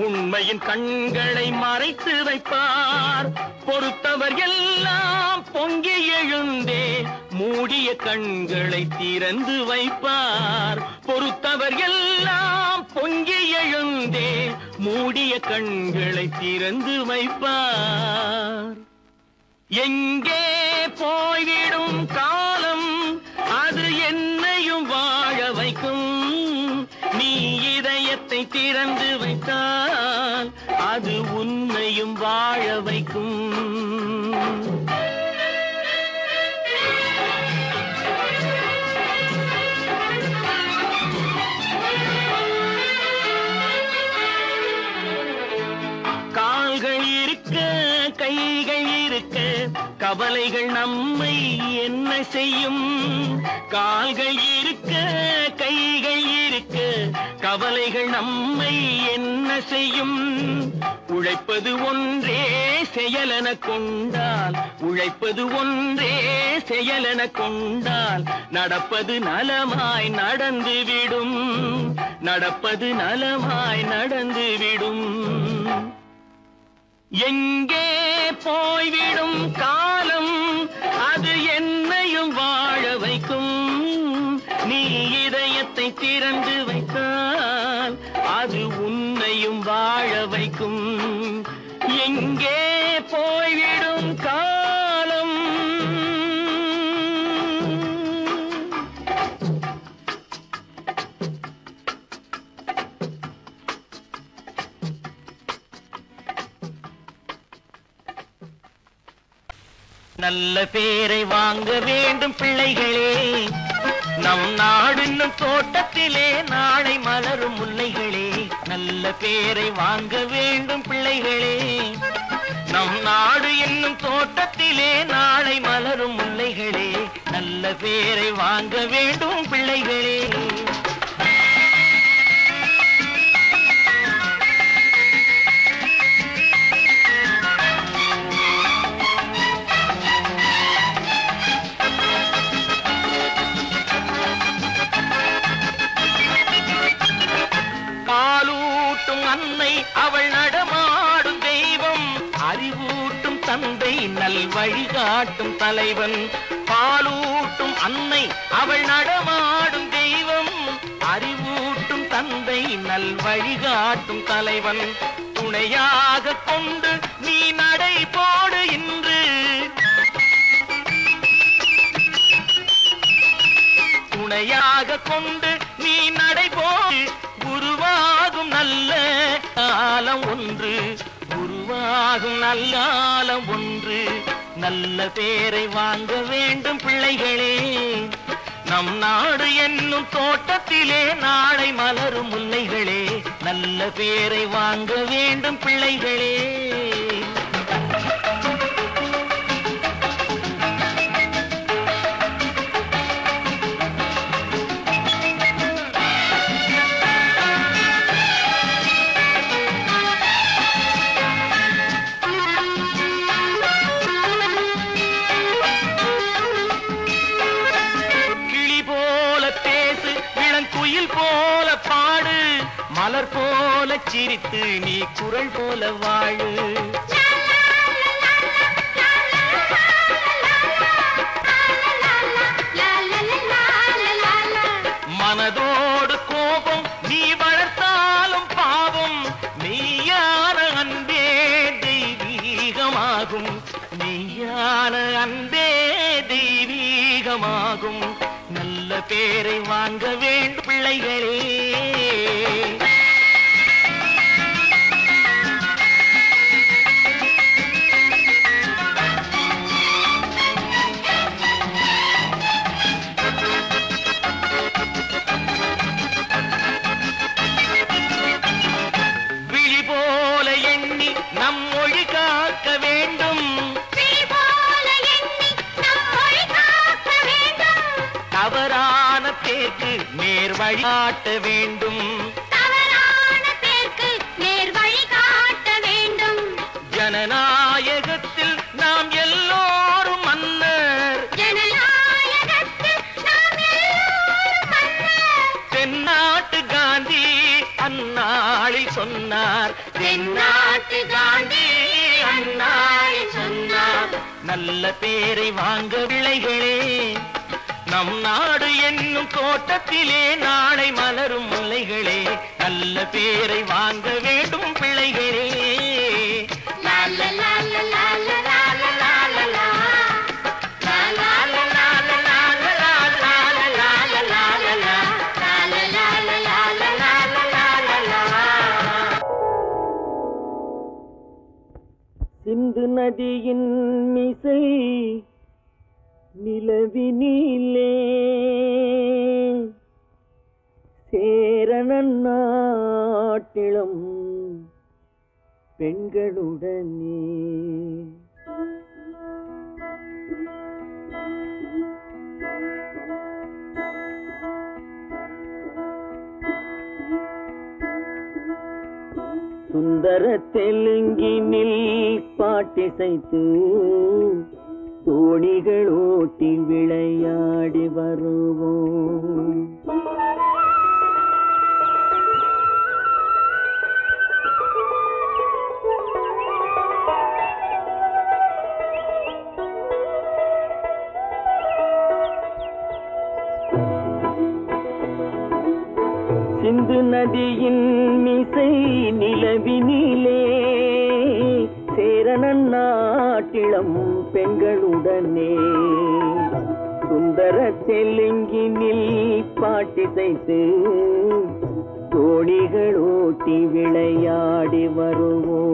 உண்மையின் கண்களை மறைத்து வைப்பார் பொறுத்தவர் எல்லாம் பொங்கி எழுந்தே மூடிய கண்களை திறந்து வைப்பார் பொறுத்தவர் எல்லாம் பொங்கி எழுந்தே மூடிய கண்களை திறந்து வைப்பார் எங்கே போய்விடும் காலம் அது என்னையும் வாழ வைக்கும் நீ இதயத்தை திறந்து வைத்தால் அது உன்னையும் வாழ வைக்கும் கால்கள் இருக்க கைகள் இருக்க கவலைகள் நம்மை என்ன செய்யும்? கால்கள் இருக்க கைகள் இருக்க கவலைகள் நம்மை என்ன செய்யும்? உழைப்பது ஒன்றே செயலென கொண்டால், உழைப்பது ஒன்றே செயலென கொண்டால் நடப்பது நலமாய் நடந்துவிடும், நடப்பது நலமாய் நடந்துவிடும். எங்கே போய்விடும் காலம் அது என்னையும் வாழ வைக்கும். நீ இதயத்தை திறந்து வைத்தால் அது உன்னையும் வாழ வைக்கும். எங்கே போய்விடும் காலம். நல்ல பேரை வாங்க வேண்டும் பிள்ளைகளே, நம் நாடு இன்னும் தோட்டத்திலே நாளை மலரும் முல்லைகளே. நல்ல பேரை வாங்க வேண்டும் பிள்ளைகளே, நம் நாடு இன்னும் தோட்டத்திலே நாளை மலரும் முல்லைகளே. நல்ல பேரை வாங்க வேண்டும் பிள்ளைகளே. அன்னை அவள் நடமாடும் தெய்வம், அறிவூட்டும் தந்தை நல் வழிகாட்டும் தலைவன். பாலூட்டும் அன்னை அவள் நடமாடும் தெய்வம், அறிவூட்டும் தந்தை நல் வழிகாட்டும் தலைவன். துணையாக கொண்டு நீ நடை போடு இன்று, துணையாக கொண்டு நீ நடை போடு. உருவாகும் நல்ல காலம் ஒன்று, உருவாகும் நல்ல காலம் ஒன்று. நல்ல பேரை வாங்க வேண்டும் பிள்ளைகளே, நம் நாடு என்னும் தோட்டத்திலே நாளை மலரும் முல்லைகளே. நல்ல பேரை வாங்க வேண்டும் பிள்ளைகளே. போல பாடு, மலர் போல சிரித்து நீ குரல் போல வாழு. மனதோடு கோபம் நீ வளர்த்தாலும் பாவம், மெய்யான அன்பே தெய்வீகமாகும், மெய்யான அன்பே தெய்வீகமாகும். நல்ல பேரை வாங்க வேண்டும் பிள்ளைகளே. விழி போல எண்ணி நம் மொழி காக்க வேண்டும், தவறான பேருக்கு நேர் வழிகாட்ட வேண்டும், தவறான பேருக்கு நேர் வழிகாட்ட வேண்டும். ஜனநாயகத்தில் நாம் எல்லோரும் மன்னர், ஜனநாயகத்தில் நாம் எல்லோரும் மன்னர். தென்னாட்டு காந்தி அந்நாளில் சொன்னார், தென்னாட்டு காந்தி அந்நாளில் சொன்னார். நல்ல பேரை வாங்க பிள்ளைகளே, நம் நாடு என்னும் தோட்டத்திலே நாளை மலரும் முல்லைகளே. நல்ல பேரை வாங்க வேண்டும் பிள்ளைகளே. சிந்து நதியின் மிசை நிலவினிலே சேரணன் நாட்டிலும் பெண்களுடனே சுந்தர தெலுங்கினில் பாட்டிசைத்து தோணிகள் ஓட்டி விளையாடி வருவோம். சிந்து நதியின் மிசை நிலவினிலே சேரணன் நாட்டிளம் பெண்களுடனே சுந்தர தெலுங்கினில் பாட்டிசைத்து தோணிகள் ஓட்டி விளையாடி வருவோம்.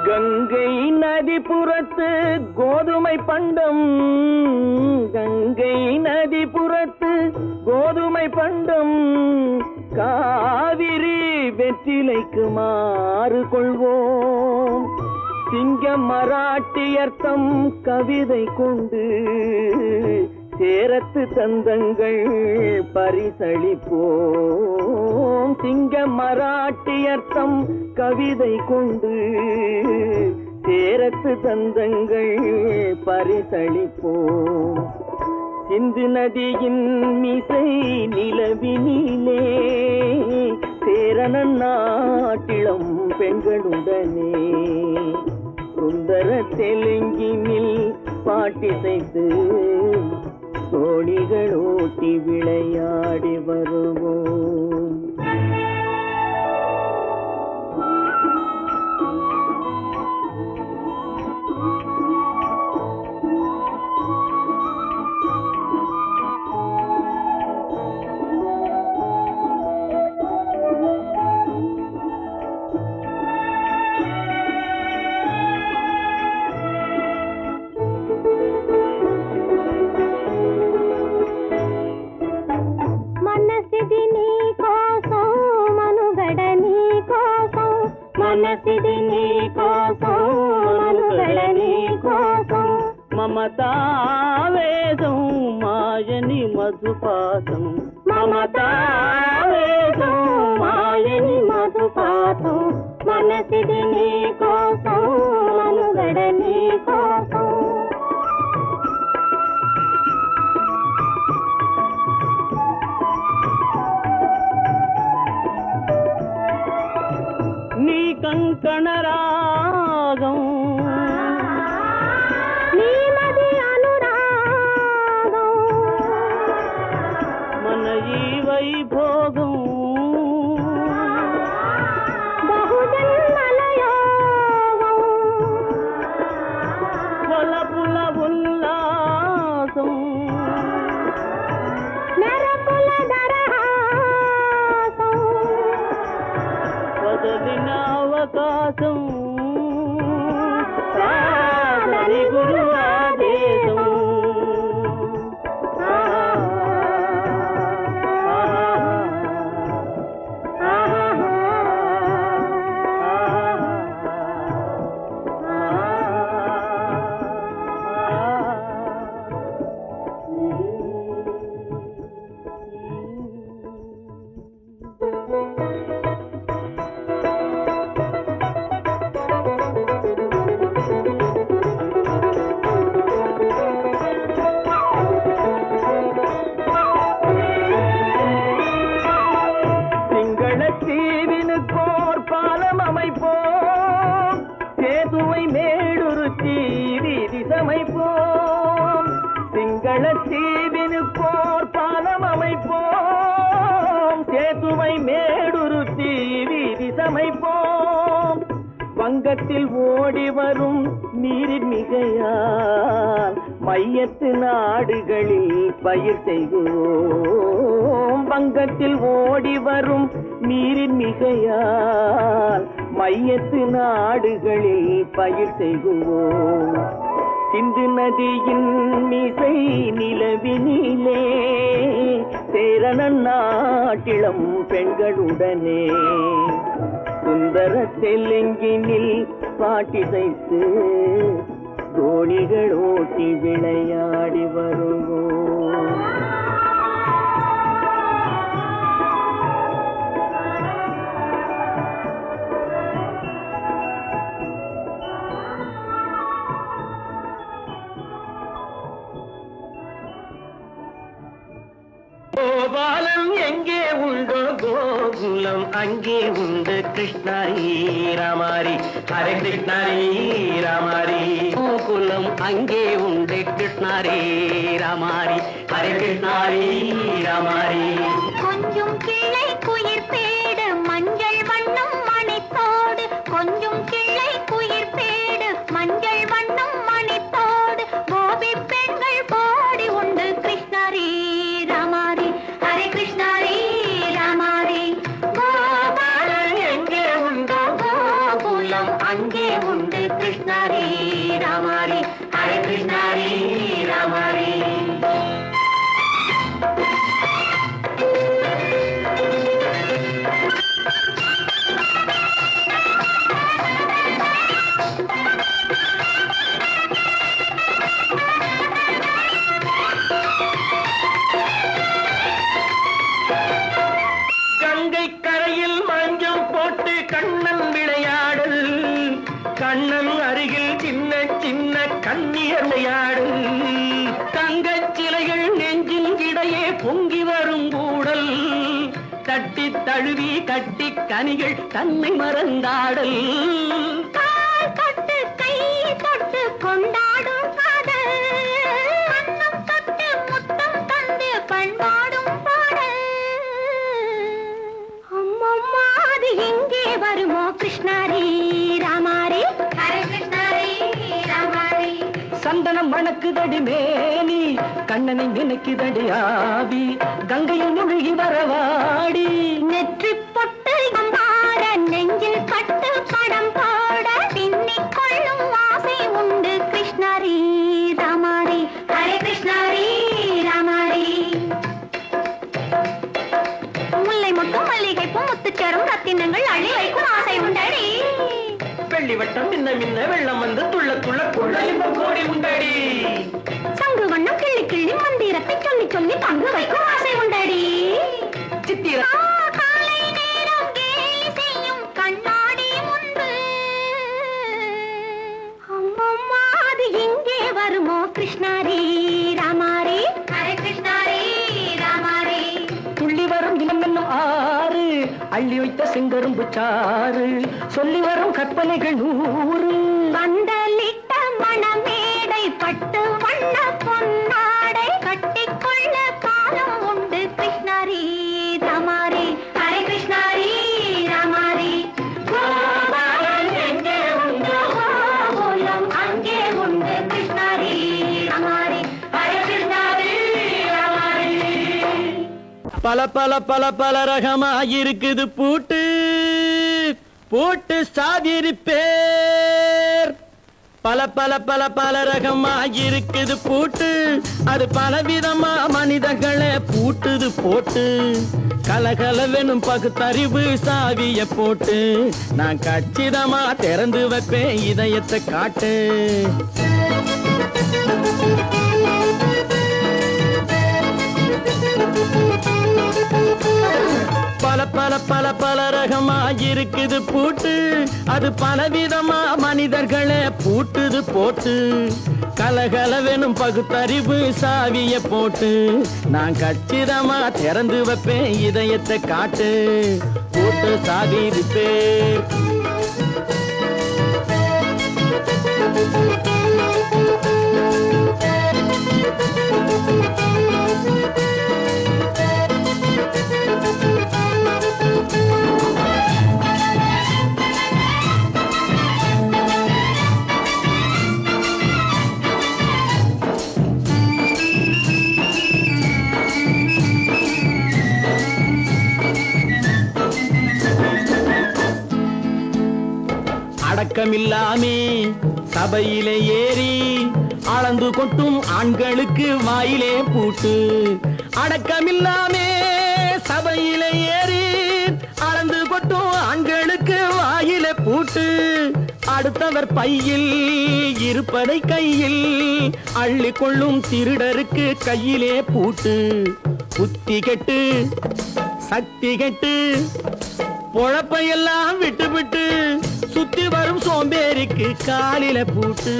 கங்கை நதிபுறத்து கோதுமை பண்டம், கங்கை நதிபுறத்து கோதுமை பண்டம், காவிரி வெற்றிலைக்கு மாறு கொள்வோம். சிங்க மராட்டியர்த்தம் கவிதை கொண்டு சேரத்து தந்தங்கள் பரிசளிப்போம். சிங்க மராட்டியர்த்தம் கவிதை கொண்டு சேரத்து தந்தங்கள் பரிசளிப்போம். சிந்து நதியின் மிசை நிலவினிலே சேரணன் நாட்டிளம் பெண்களுடனே சுந்தர தெலுங்கினில் பாட்டிசைத்து தோணிகள் ஓட்டி விளையாடி வருவோம். మనసిది నీ కోసం మనుగడ నీ కోసం మమతావేదం మాయని మధుపాతం మమతావేదం మాయని మధుపాతం మనసిది నీ కోసం మనుగడ నీ కోసం కంకణరాగం నీమది అనురాగం మన ఈ వైభోగం బహుజన్మల యోగం వలపుల ఉల్లాసం మెరపుల దరహాసం వదలిన అవకాశం సాధని గురు ఆదేశం சிங்களத்தீவினுக்கோர் பாலம் அமைப்போம் சேதுவை மேடுருத்தி வீதி சமைப்போம் வங்கத்தில் ஓடி வரும் நீரின் மிகையால் மையத்து நாடுகளில் பயிர் செய்வோம் வங்கத்தில் ஓடி வரும் நீரின் மிகையால் மையத்து நாடுகளில் பயிர் செய்குவோம் சிந்து நதியின் மிசை நிலவினிலே சேரணன் நாட்டிளம் பெண்களுடனே சுந்தர தெலுங்கினில் பாட்டிசைத்து தோணிகள் ஓட்டி விளையாடி வருவோம். கோபாலம் எங்கே உண்டோ கோகுலம் அங்கே உண்டு கிருஷ்ணாரி ராமாரி ஹரே கிருஷ்ணாரி ராமாரி கோகுலம் அங்கே உண்டு கிருஷ்ணாரி ராமாரி ஹரே கிருஷ்ணாரி ராமாரி கொஞ்சம் கிளை குயிர் பேடு மஞ்சள் வண்ணம் மணித்தோடு கொஞ்சம் கிளை குயிர் பேடு மஞ்சள் வண்ணம் மணித்தோடு கோபி பெண்கள் பாடி உண்டு கிருஷ்ணாரி ராமாரி ஹரே கிருஷ்ணாரி ராமாரி கோபாலன் எங்கே உண்டோ கோகுலம் அங்கே உண்டு கிருஷ்ணாரி ராமாரி ஹரே கிருஷ்ணாரி ராமாரி கண்ணன் விளையாடல் கண்ணன் அருகில் சின்ன சின்ன கண்ணியர் விளையாடல் தங்கச் சிலைகள் நெஞ்சின் இடையே பொங்கி வரும் கூடல் தட்டி தழுவி கட்டி கனிகள் தன்னை மறந்தாடல் தொட்டு கை தொட்டு கொண்டாடும் காதல் கண்ணம் தொட்டு முத்தம் தந்து பண்பாடும் பாடல் அம்மம்மா அது எங்கே வருமோ கிருஷ்ணாரி ராமாரி ஹரே கிருஷ்ணாரி ராமாரி சந்தனம் மணக்குதடி மேனி கண்ணனை நினைக்குதடி ஆவி கங்கையில் முழுகி வரவாடி நெற்றி பொட்டு அம்பார நெஞ்சில் பட்டு படம் பாட பின்னிக் கொள்ளும் ஆசை உண்டு கிருஷ்ணாரி ராமாரி ஹரே கிருஷ்ணாரி ராமாரி முல்லை மொட்டும் மல்லிகை பூ முத்துச்சேரும் ரத்தினங்கள் அள்ளி வைக்கும் ஆசை உண்டடி வெள்ளி வட்டம் மின்ன மின்ன வெள்ளம் வந்து துள்ள துள்ள கொள்ள இன்பம் கோடி உண்டடி சங்கு வண்ணம் கிள்ளி கிள்ளி மந்திரத்தை சொல்லி சொல்லி பங்கு வைக்கும் ஆசை உண்டடி சித்திர காலை நேரம் கேலி செய்யும் கண்ணாடி முன்பு அம்மம்மா அது எங்கே வருமோ கிருஷ்ணாரி ராமாரி ஹரே கிருஷ்ணாரி ராமாரி துள்ளி வரும் இளம் என்னும் ஆறு அள்ளி வைத்த செங்கரும்பு சாறு சொல்லி வரும் கற்பனைகள் 100 வந்தலிட்ட மணமேடை பட்டு வண்ண பொன்னாடை கட்டிக்கொள்ள காலம் உண்டு கிருஷ்ணாரி ராமாரி ஹரே கிருஷ்ணாரி ராமாரி கோபாலன் எங்கே உண்டு கோகுலம் அங்கே உண்டு கிருஷ்ணாரி ராமாரி ஹரே கிருஷ்ணாரி ராமாரி பல பல பல பல ரகமா இருக்குது பூட்டு பூட்டு சாதிரி பேர் பல பல பல பல ரகமா இருக்குது பூட்டு அது பலவிதமா மனிதர்களை பூட்டுது போட்டு கலகலவெனும் பகுத்தறிவு சாவிய போட்டு நான் கச்சிதமா திறந்து வைப்பேன் இதயத்தை காட்டு பல பல பல பல ரகமா இருக்குது பூட்டு அது பலவிதமா மனிதர்களை பூட்டுது போட்டு கலகலவெனும் பகுத்தறிவு சாவிய போட்டு நான் கச்சிதமா திறந்து வைப்பேன் இதயத்தை காட்டு பூட்டு சாவி பேர் அடக்கமில்லாமே சபையிலே ஏறி அளந்து கொட்டும் ஆண்களுக்கு வாயிலே பூட்டு. அடக்கமில்லாமே சபையிலே ஏறி அளந்து கொட்டும் ஆண்களுக்கு வாயிலே பூட்டு. அடுத்தவர் பையில் இருப்பதை கையில் அள்ளி கொள்ளும் திருடருக்கு கையிலே பூட்டு. புத்தி கெட்டு சக்தி கெட்டு பொழப்பையெல்லாம் விட்டு விட்டு சுத்தி வரும் சோம்பேறிக்கு காலில பூட்டு.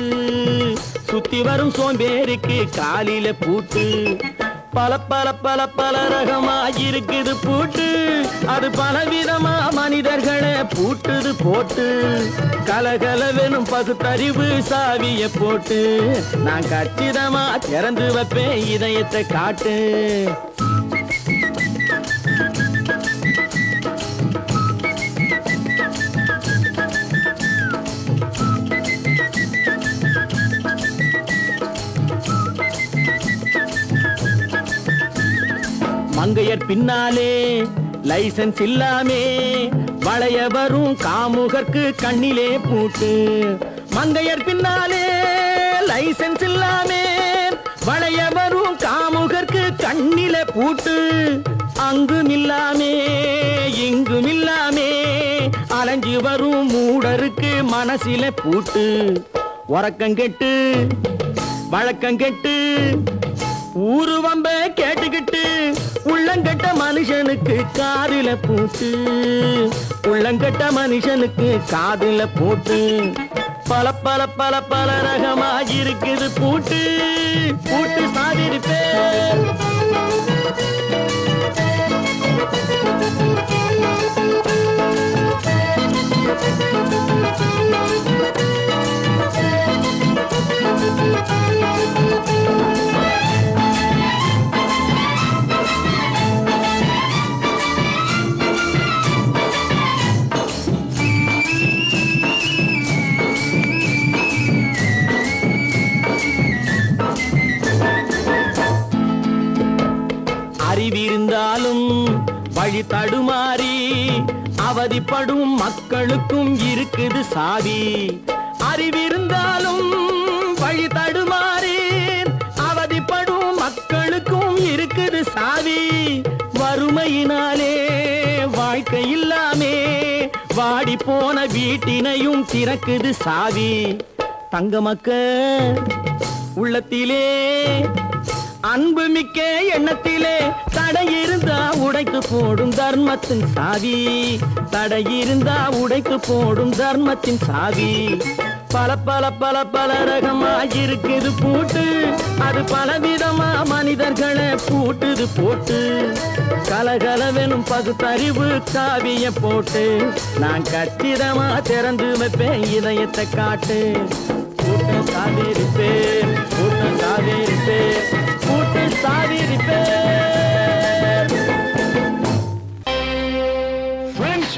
சுத்தி வரும் சோம்பேறிக்கு காலில பூட்டு. பல பல பல பல ரகமா இருக்குது பூட்டு. அது பலவிதமா மனிதர்களை பூட்டுது போட்டு. கலகலவெனும் பகுத்தறிவு சாவிய போட்டு நான் கச்சிதமா திறந்து வைப்பேன் இதயத்தை காட்டு. மங்கையர் பின்னாலே லைசன்ஸ் இல்லாமே வளைய வரும் காமுகர்க்கு கண்ணிலே பூட்டு. மங்கையர் பின்னாலே லைசன்ஸ் இல்லாமே வளைய வரும் காமுகர்க்கு கண்ணிலே பூட்டு. அங்கும் இல்லாமே இங்கும் இல்லாமே அலைஞ்சு வரும் மூடருக்கு மனசில பூட்டு. உறக்கங்கெட்டு வழக்கங்கெட்டு ஊரு வம்ப கேட்டுக்கிட்டு உள்ளங்கட்ட மனுஷனுக்கு காதில பூட்டு. உள்ளங்கட்ட மனுஷனுக்கு காதில பூட்டு. பல பல பல பல ரகமா இருக்குது பூட்டு. பூட்டு சாதிருப்பேன். அறிவிருந்தாலும் வழி தடுமாறி அவதிப்படும் மக்களுக்கும் இருக்குது சாவி. அறிவிருந்தாலும் வழி தடுமாறி அவதிப்படும் மக்களுக்கும் இருக்குது சாவி. வறுமையினாலே வாழ்க்கை இல்லாமே வாடி போன வீட்டினையும் திறக்குது சாவி. தங்க மக்க உள்ளத்திலே அன்பு மிக்க எண்ணத்திலே தடையிருந்தா உடைத்து போடும் தர்மத்தின் சாவி. தடையிருந்தா உடைத்து போடும் தர்மத்தின் சாவி. பல பல பல பல ரகமா இருக்குது பூட்டு. அது பலவிதமா மனிதர்களை பூட்டுது போட்டு. கலகலவெனும் பகுத்தறிவு காவிய போட்டு நான் கச்சிதமா திறந்து வைப்பேன் இதயத்தை காட்டு. கூட்டம் சாதிருப்பேன் கூட்டம் சாதிருப்பேன் கூட்டம் சாதிருப்பேன். Friends,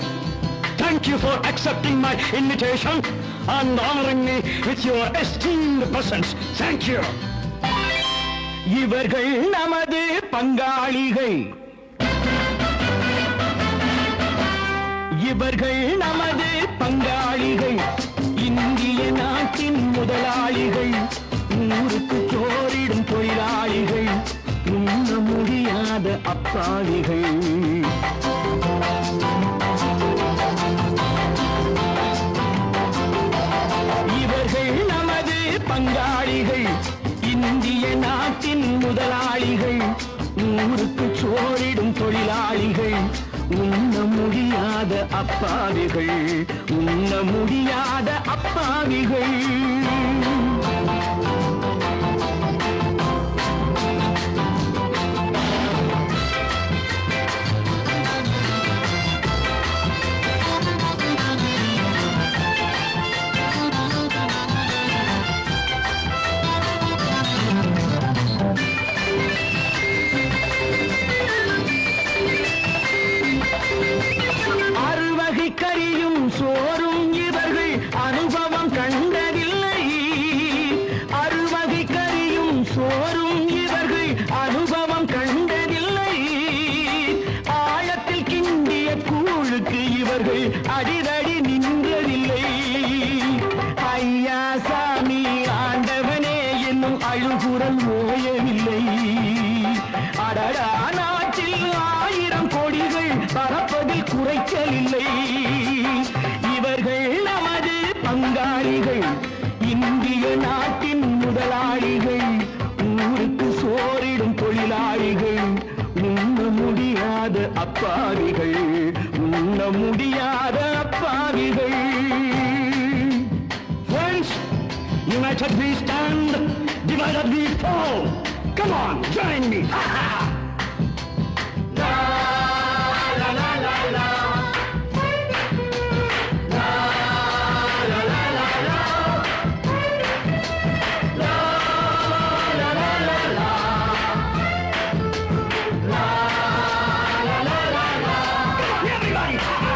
thank you for accepting my invitation and honoring me with your esteemed presence. Thank you. இவர்கள் நமது பங்காளிகள். இவர்கள் நமது பங்காளிகள். இந்திய நாட்டின் முதலாளிகள். ஊருக்கு சோறிடும் தொழிலாளிகள். உண்ண முடியாத அப்பாவிகள். இவர்கள் நமது பங்காளிகள். இந்திய நாட்டின் முதலாளிகள். ஊருக்கு சோறிடும் தொழிலாளிகள். உண்ண முடியாத அப்பாவிகள். உண்ண முடியாத அப்பாவிகள். கறியும் சோறும் இவர்கள் அனுபவம் கண்டதில்லை. அழுகுரல் ஓயவில்லை. அடடா, நாட்டில் 1000 கொடிகள் பறப்பதில் குறைச்சலில்லை. இவர்கள் நமது பங்காளிகள், இந்திய நாட்டின் முதலாளிகள், ஊருக்கு சோறிடும் தொழிலாளிகள், உண்ண முடியாத அப்பாவிகள், உண்ண முடியாத அப்பாவிகள். Friends, united we stand, divided we fall. Come on, join me. Ha ha! La la la la la. La la la la la. La la la la la. La la la la la. Everybody, ha ha!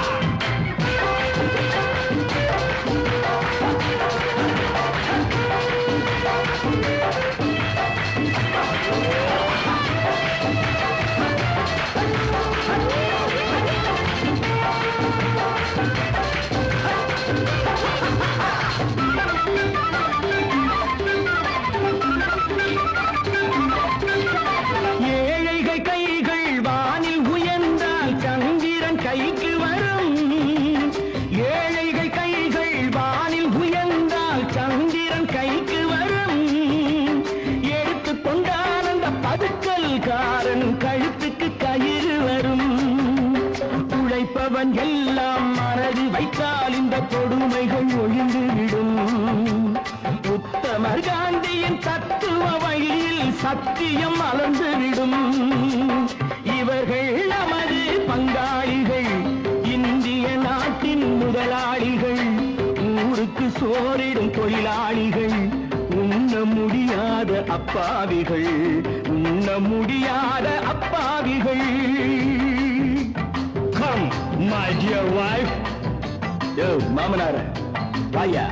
ஏழைகள் கைகள் வானில் உயர்ந்தால் சந்திரன் கைக்கு வரும். ஏழைகள் கைகள் வானில் உயர்ந்தால் சந்திரன் கைக்கு வரும். எடுத்துக்கொண்டால் அந்த பதுக்கல்காரன் கழுத்துக்கு கயிறு வரும். உழைப்பவன் எல்லாம் மனது வைத்தால் இந்த கொடுமைகள் ஒழிந்துவிடும். உத்தமர் காந்தியின் தத்துவ வழியில் சத்தியம் மலர்ந்துவிடும். இவர்கள் நமது பங்காளிகள், இந்திய நாட்டின் முதலாளிகள், ஊருக்கு சோறிடும் தொழிலாளிகள், உண்ண முடியாத அப்பாவிகள், உண்ண முடியாத அப்பாவிகள். Come, my dear wife. யோ மாமனார வாயா.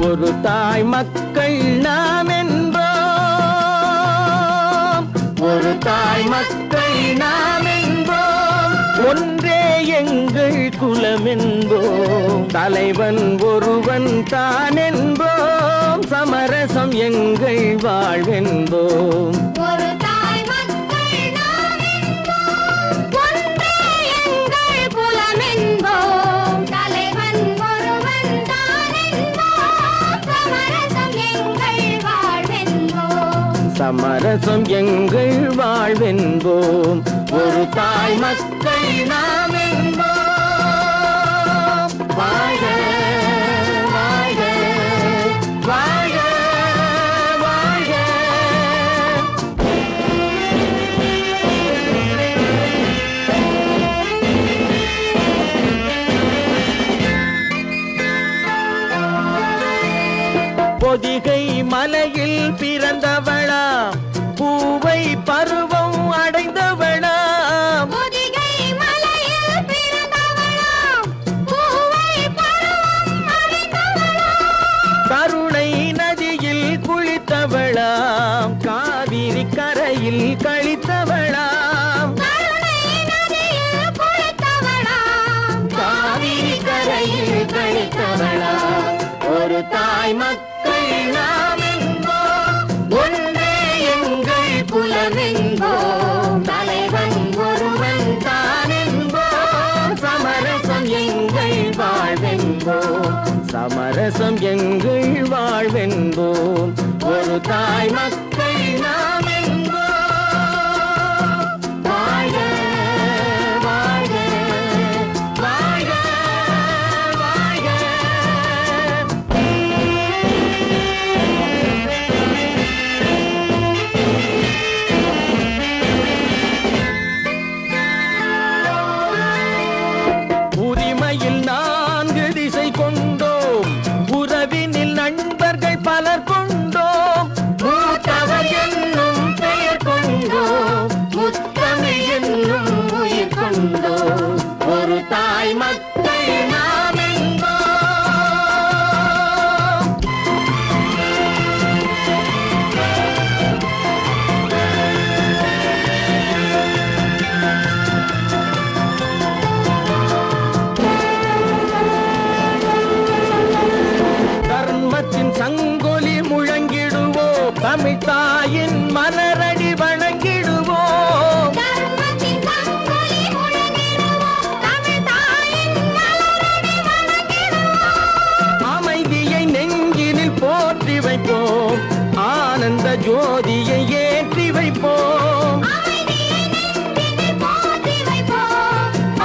ஒரு தாய் மக்கள் நாம் என்போம், ஒரு தாய் மக்கள் நாம் என்போம், ஒன்றே எங்கள் குலம் என்போம், தலைவன் ஒருவன் தான் என்போம், சமரசம் எங்கள் வாழ்வென்போம். ஒரு தாய் மக்கள் நாம் என்போம், ஒன்றே எங்கள் குலம் என்போம், தலைவன் ஒருவன் தான் என்போம், சமரசம் எங்கள் வாழ்வென்போம். சமரசம் எங்கள் வாழ்வென்போம். ஒரு தாய் மக்கள் நாம் என்போம். வாழ்க வாழ்க வாழ்க வாழ்க. பொதிகை மலையில் பிறந்தவளா, பூவை பருவம் அடைந்தவளா, பொதிகை மலையில் பிறந்தவளாம், பூவை பருவம் அடைந்தவளாம், கருணை நதியில் குளித்தவளாம், காவிரி கரையில் கழித்தவளாம், கருணை நதியில் குளித்தவளாம், காவிரி கரையில் கழித்தவளாம். ஒரு தாய் மக்கள் நாம் என்போம், ஒன்றே எங்கள் குலம் என்போம், தலைவன் ஒருவன் தான் என்போம், சமரசம் எங்கள் வாழ்வென்போம், சமரசம் எங்கள் வாழ்வென்போம். ஒரு தாய் மக்கள் நாம் என்போம். வாழ்க வாழ்க வாழ்க வாழ்க. தமிழ் தாயின் மலரடி வணங்கிடுவோம். அமைதியை நெஞ்சினில் போற்றி வைப்போம், ஆனந்த ஜோதியை ஏற்றி வைப்போம்.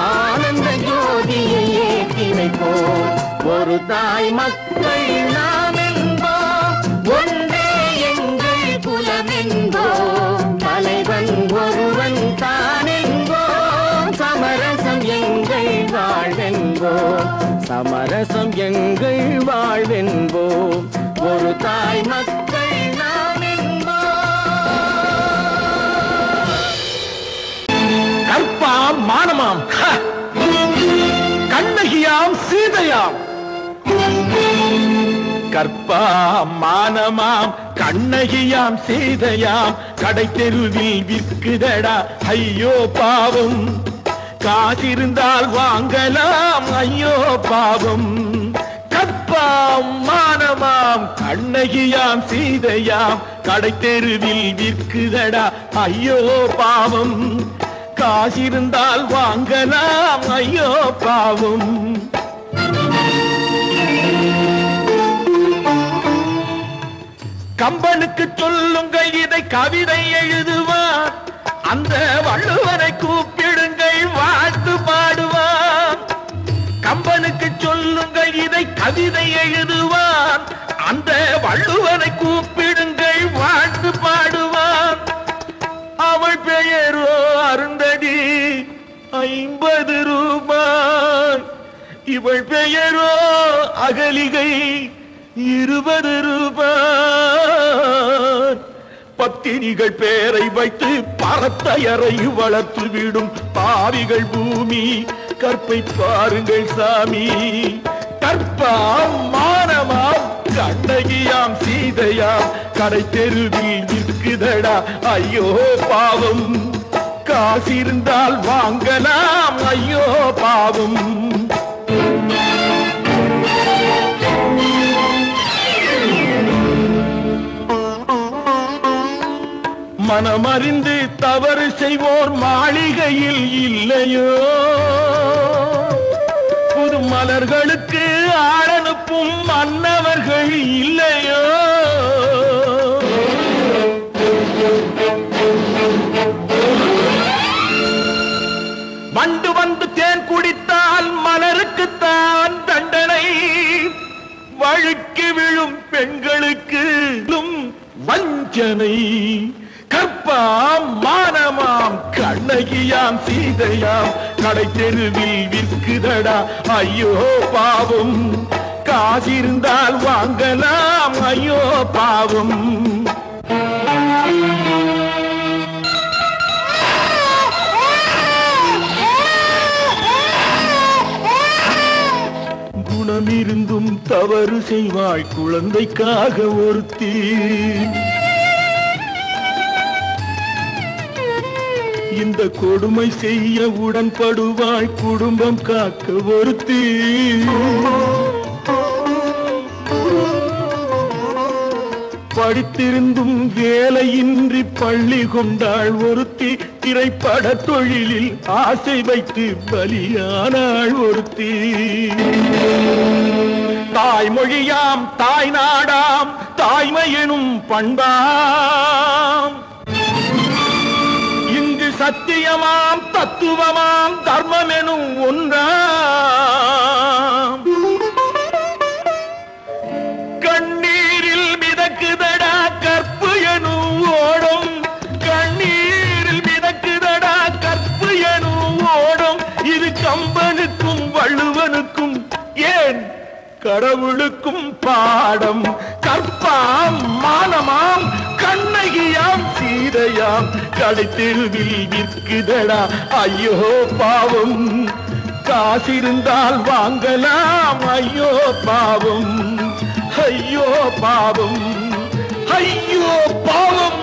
ஆனந்த ஜோதியை ஏற்றி வைப்போம். ஒரு தாய் மக்கள் நாம் என்போம், ஒன்றே எங்கள் குலம் என்போம். தலைவன் ஒருவன் தான் என்போம், சமரசம் எங்கள் வாழ்வென்போம். சமரசம் எங்கள் வாழ்வென்போம். ஒரு தாய் மக்கள் நாம் என்போம். கற்பாம் மானமாம், கண்ணகியாம் சீதையாம். கற்பாம் மானமாம் கண்ணகியாம் சீதையாம், கடை தெருவில் விற்குதடா ஐயோ பாவம். காசிருந்தால் வாங்கலாம் ஐயோ பாவம். கற்பாம் மானமாம் கண்ணகியாம் சீதையாம், கடை தெருவில் விற்குதடா ஐயோ பாவம். காசிருந்தால் வாங்கலாம் ஐயோ பாவம். கம்பனுக்கு சொல்லுங்கள் இதை கவிதை எழுதுவார், அந்த வள்ளுவனை கூப்பிடுங்கள் வாழ்த்து பாடுவார். கம்பனுக்கு சொல்லுங்கள் இதை கவிதை எழுதுவார், அந்த வள்ளுவனை கூப்பிடுங்கள் வாழ்த்து பாடுவார். அவள் பெயரோ அருந்ததி 50 ரூபாய், இவள் பெயரோ அகலிகை 20 ரூபாய். பத்தினிகள் பேரை வைத்து பரத்தையரை வளர்த்து விடும் பாவிகள் பூமி, கற்பை பாருங்கள் சாமி. கற்பாம் மானமாம் கண்ணகியாம் சீதையாம், கடை தெருவில் விற்குதடா ஐயோ பாவம். காசிருந்தால் வாங்கலாம் ஐயோ பாவம். மனமறிந்து தவறு செய்வோர் மாளிகையில் இல்லையோ, புது மலர்களுக்கு ஆளனுப்பும் மன்னவர்கள் இல்லையோ. வண்டு வந்து தேன் குடித்தால் மலருக்குத்தான் தண்டனை, வழுக்கி விழும் பெண்களுக்கு வஞ்சனை. கற்பாம் மானமாம் கண்ணகியாம் சீதையாம், கடை தெருவில் விற்குதடா ஐயோ பாவம். காசிருந்தால் வாங்கலாம் ஐயோ பாவம். குணமிருந்தும் தவறு செய்வாய் குழந்தைக்காக ஒருத்தி, இந்த கொடுமை செய்ய உடன்படுவாய் குடும்பம் காக்க ஒருத்தி. படித்திருந்தும் வேலையின்றி பள்ளி கொண்டாள் ஒருத்தி, திரைப்பட தொழிலில் ஆசை வைத்து பலியானாள் ஒருத்தி. தாய்மொழியாம் தாய் நாடாம் தாய்மையெனும் பண்பாம், இங்கு சத்தியமாம் தத்துவமாம் தர்மமெனும் ஒன்றாம். கண்ணீரில் மிதக்குதடா கற்பு எனும் ஓடும், கண்ணீரில் மிதக்குதடா கற்பு எனும் ஓடும். இது கம்பனுக்கும் வள்ளுவனுக்கும் ஏன் கடவுளுக்கும் பாடம். கற்பாம் மானமாம் கண்ணகியாம் சீதையாம், கடை தெருவில் விற்குதடா ஐயோ பாவம். காசிருந்தால் வாங்கலாம் ஐயோ பாவம். ஐயோ பாவம், ஐயோ பாவம்.